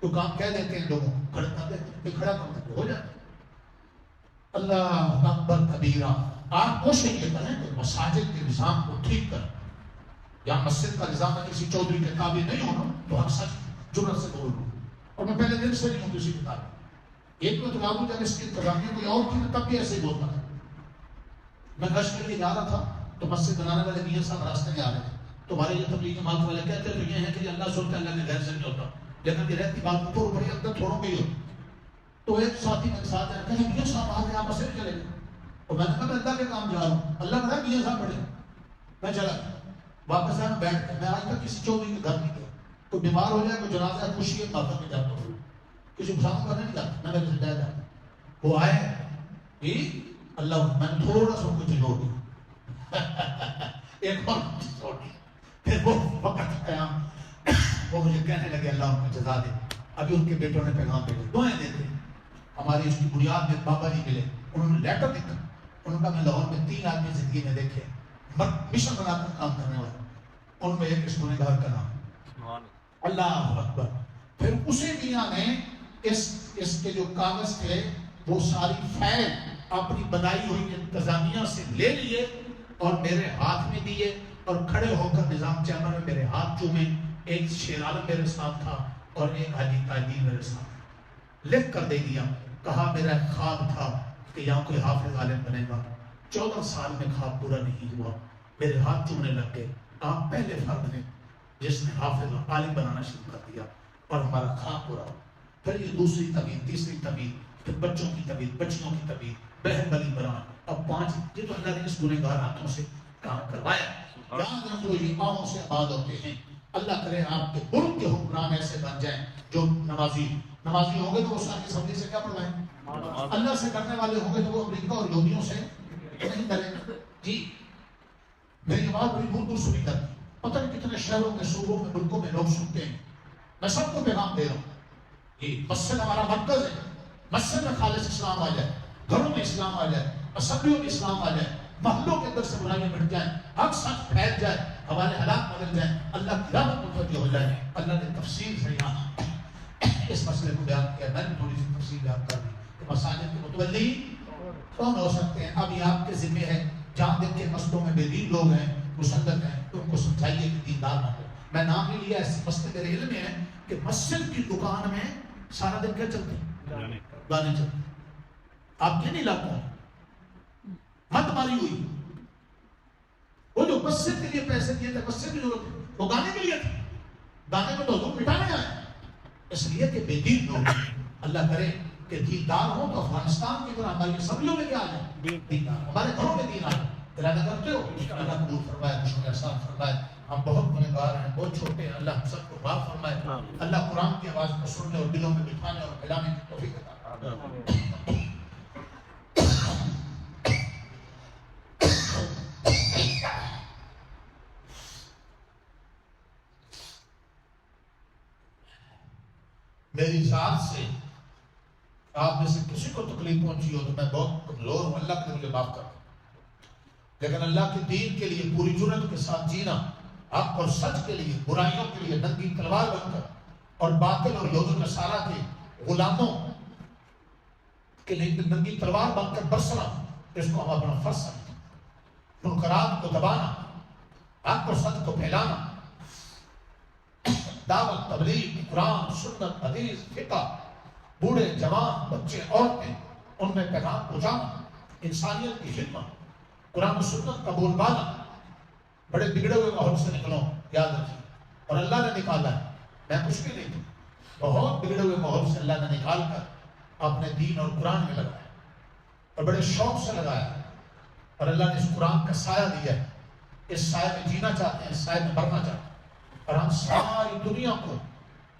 Speaker 1: تو کام کہہ دیتے ہیں لوگوں کھڑے کر دیتے ہیں, یہ کھڑا کر دیتے ہو جاتے. اللہ اکبر کبیرہ. آپ کوشش یہ کریں کہ مساجد کے نظام کو ٹھیک کریں. یا مسجد کا نظام میں کسی چودھری کے تابع نہیں ہونا, تو ہم سچ جرأت سے بول رہا ہوں. اور میں پہلے دن سے نہیں ہوں کسی کتاب. ایک میں تو لابو جب اس کی انتظامیہ کوئی اور تھی تب بھی ایسے ہی بولتا تھا. میں گشت کے لیے جا رہا تھا تو مسجد بنانے والے میاں صاحب راستے میں آ رہے تھے. تمہارے یہ تبلیغ جماعت والے کہتے ہیں تو یہ ہے کہ اللہ سنتا ہے, اللہ کے غیر سے نہیں ہوتا, لیکن یہ رہتی بات اوپر اوپر ہی اندر تھوڑوں گئی ہوتی. تو ایک ساتھی میرے ساتھ ہے, کہیں میاں صاحب آ گئے, آپ مسجد چلے گئے. اور میں نے کہا میں اللہ کے کام جا رہا ہوں. اللہ نے کہا میاں صاحب پڑھے. میں چلا گیا. واپس آنا بیٹھ کر. میں آج تک کسی چودھری کے گھر نہیں گیا. کوئی بیمار ہو جائے, کوئی جنازہ خوشی ہے ماتم میں جاتا ہوں, کسی کو سامنے کرنے نہیں جاتا, میں میرے سے بیٹھ جاتا. وہ آئے اللہ, میں نے تھوڑا سا کچھ جوڑ دیا, ایک اور چھوڑ دیا. پھر وہ وقت آیا, وہ مجھے کہنے لگے اللہ ان کو جزا دے. ابھی ان کے بیٹوں نے پیغام بھیجے, دعائیں دیتے. ہماری اس کی بنیاد میں بابا جی ملے, انہوں نے لیٹر لکھا. انہوں نے کہا میں لاہور میں 3 آدمی زندگی میں دیکھے مشن بنا کر کام کرنے والے, ان میں ایک سونے گھر کا نام اللہ اکبر. پھر اسی میاں نے اس کے جو کاغذ تھے وہ ساری فائل اپنی بنائی ہوئی انتظامیہ سے لے لیے اور میرے ہاتھ میں دیے, اور کھڑے ہو کر نظام چیمبر میں میرے ہاتھ چومے. ایک شیر عالم میرے ساتھ تھا اور ایک حاجی تاجدین میرے ساتھ. لکھ کر دے دیا, کہا میرا خواب تھا کہ یہاں کوئی حافظ عالم بنے گا. 14 سال میں خواب پورا نہیں ہوا. میرے ہاتھ چومنے لگ گئے. آپ پہلے فرد ہیں جس نے حافظ عالم بنانا شروع کر دیا اور ہمارا خواب پورا ہوا. پھر یہ دوسری طبیعت, تیسری طبیعت, پھر بچوں کی طبیعت, بچیوں کی طبیعت, بہن بلی بران, اب 5. یہ تو اللہ نے اس گنہگار ہاتھوں سے کام کروایا. یاد رکھو یہ آنکھوں سے آباد ہوتے ہیں. اللہ کرے آپ کے ملک کے حکمران ایسے بن جائیں جو نمازی ہوں گے تو وہ ساری سبزی سے کیا پڑھائیں, اللہ سے کرنے والے ہوں گے تو وہ امریکہ اور یہودیوں سے نہیں کریں. جی میری بات بڑی دور دور سنی کرتی, پتہ نہیں کتنے شہروں میں, صوبوں میں, ملکوں میں لوگ سنتے ہیں. میں سب کو پیغام دے رہا ہوں, یہ مسجد ہمارا مرکز ہے. مسجد میں خالص اسلام آ جائے, گھروں میں اسلام آ جائے, اسمبلیوں میں اسلام آ جائے, محلوں کے اندر سے برائیاں مٹ جائیں, حق سچ پھیل جائے, ہمارے حالات بدل جائیں, اللہ کی رحمت متوجہ ہو جائے. اللہ نے تفصیل سے یہاں اس مسئلے کو بیان کیا. میں نے تھوڑی سی تفصیل بیان کر دی کہ مساجد کے متولی کون ہو سکتے ہیں. اب یہ آپ کے ذمہ ہے, جہاں دیکھ کے مسجدوں میں بے دین لوگ ہیں, مسلط ہیں, تو ان کو سمجھائیے کہ دیندار نہ ہو. میں نام نہیں لیا, اس مسئلے میرے علم میں ہے کہ مسجد کی دکان میں سارا دن کیا چلتے ہیں, گانے چلتے ہیں. آپ کے نہیں علاقوں مت ماری ہوئی, وہ جو مسجد کے لیے پیسے دیے تھے, مسجد کی ضرورت ہے, وہ گانے کے لیے تھے. گانے میں تو حضور مٹانے آئے, اس لیے کہ بے دین لوگ. اللہ کرے کہ دیندار ہوں تو افغانستان کی طرح ہماری اسمبلیوں میں کیا آ جائیں, دیندار ہمارے گھروں میں دین آ جائے. ارادہ کرتے ہو, اللہ قبول فرمائے, خوش احسان فرمائے. ہم بہت گنہگار ہیں, بہت چھوٹے ہیں, اللہ ہم سب کو معاف فرمائے. اللہ قرآن کی آواز کو سننے اور دلوں میں بٹھانے اور پھیلانے کی توفیق عطا فرمائے. میری ذات سے آپ میں سے کسی کو تکلیف پہنچی ہو تو میں بہت کمزور ہوں, اللہ کے مجھے معاف کر. لیکن اللہ کے دین کے لیے پوری جرات کے ساتھ جینا, حق اور سچ کے لیے, برائیوں کے لیے ننگی تلوار بن کر, اور باطل اور یہود و نصارہ کے غلاموں کے لیے ننگی تلوار بن کر برسنا, اس کو ہم اپنا فرض سمجھتے ہیں. منکرات کو دبانا, حق اور سچ کو پھیلانا, دعوت, تبلیغ, قرآن, سنت, حدیث, فقہ, بوڑھے, جوان, بچے, عورتیں, ان میں پیغام پہنچانا, انسانیت کی خدمت, قرآن و سنت کا بول بالا. بڑے بگڑے ہوئے ماحول سے نکلو, یاد رکھیے, اور اللہ نے نکالا ہے, میں کچھ بھی نہیں تھا. بہت بگڑے ہوئے ماحول سے اللہ نے نکال کر اپنے دین اور قرآن میں لگایا, اور بڑے شوق سے لگایا, اور اللہ نے اس قرآن کا سایہ دیا ہے. اس سایہ میں جینا چاہتے ہیں, اس سایہ میں مرنا چاہتے ہیں, اور ہم ساری دنیا کو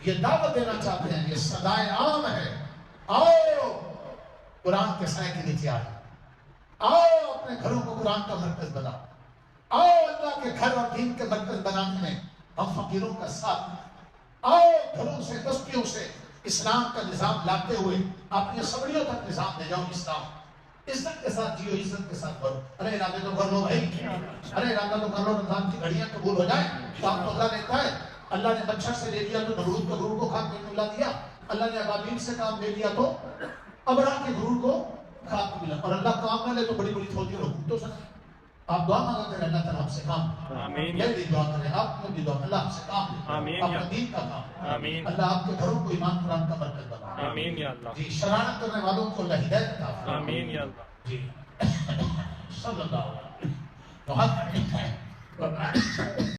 Speaker 1: یہ دعوت دینا چاہتے ہیں, یہ صدائے عام ہے, آؤ قرآن کے سائے کے نیچے آئے, آؤ اپنے گھروں کو قرآن کا مرکز بناؤ, آؤ اللہ کے گھر اور دین کے مرکز بنانے میں ہم فقیروں کا ساتھ, آؤ گھروں سے, بستیوں سے اسلام کا نظام لاتے ہوئے اپنی اسمبلیوں تک نظام لے جاؤ. اسلام عزت کے ساتھ جیو, عزت کے ساتھ بڑھو. ارے ارادے تو کر لو بھائی, ارے ارادہ تو کر لو, رمضان کی گھڑیاں قبول ہو جائیں. تو آپ کو اللہ نے کہا ہے, اللہ نے مچھر سے لے لیا تو نمرود کے غرور کو خاک میں ملا دیا, اللہ نے ابابیل سے کام لے لیا تو ابرا کے غرور کو خاک میں ملا. اور اللہ کام نہ لے تو بڑی بڑی فوجی اور حکومتوں سے. آپ دعا مانگا کریں, اللہ تعالیٰ آپ سے کام, میں بھی دعا کریں, آپ نے بھی دعا, اللہ آپ سے کام لے, اپنے دین کا کام, اللہ آپ کے گھروں کو ایمان قرآن کا مرکز بنا.
Speaker 2: آمین یا اللہ.
Speaker 1: جی, شرارت کرنے والوں کو اللہ ہدایت عطا فرمائے.
Speaker 2: آمین یا اللہ.
Speaker 1: جی صلی اللہ علیہ وسلم.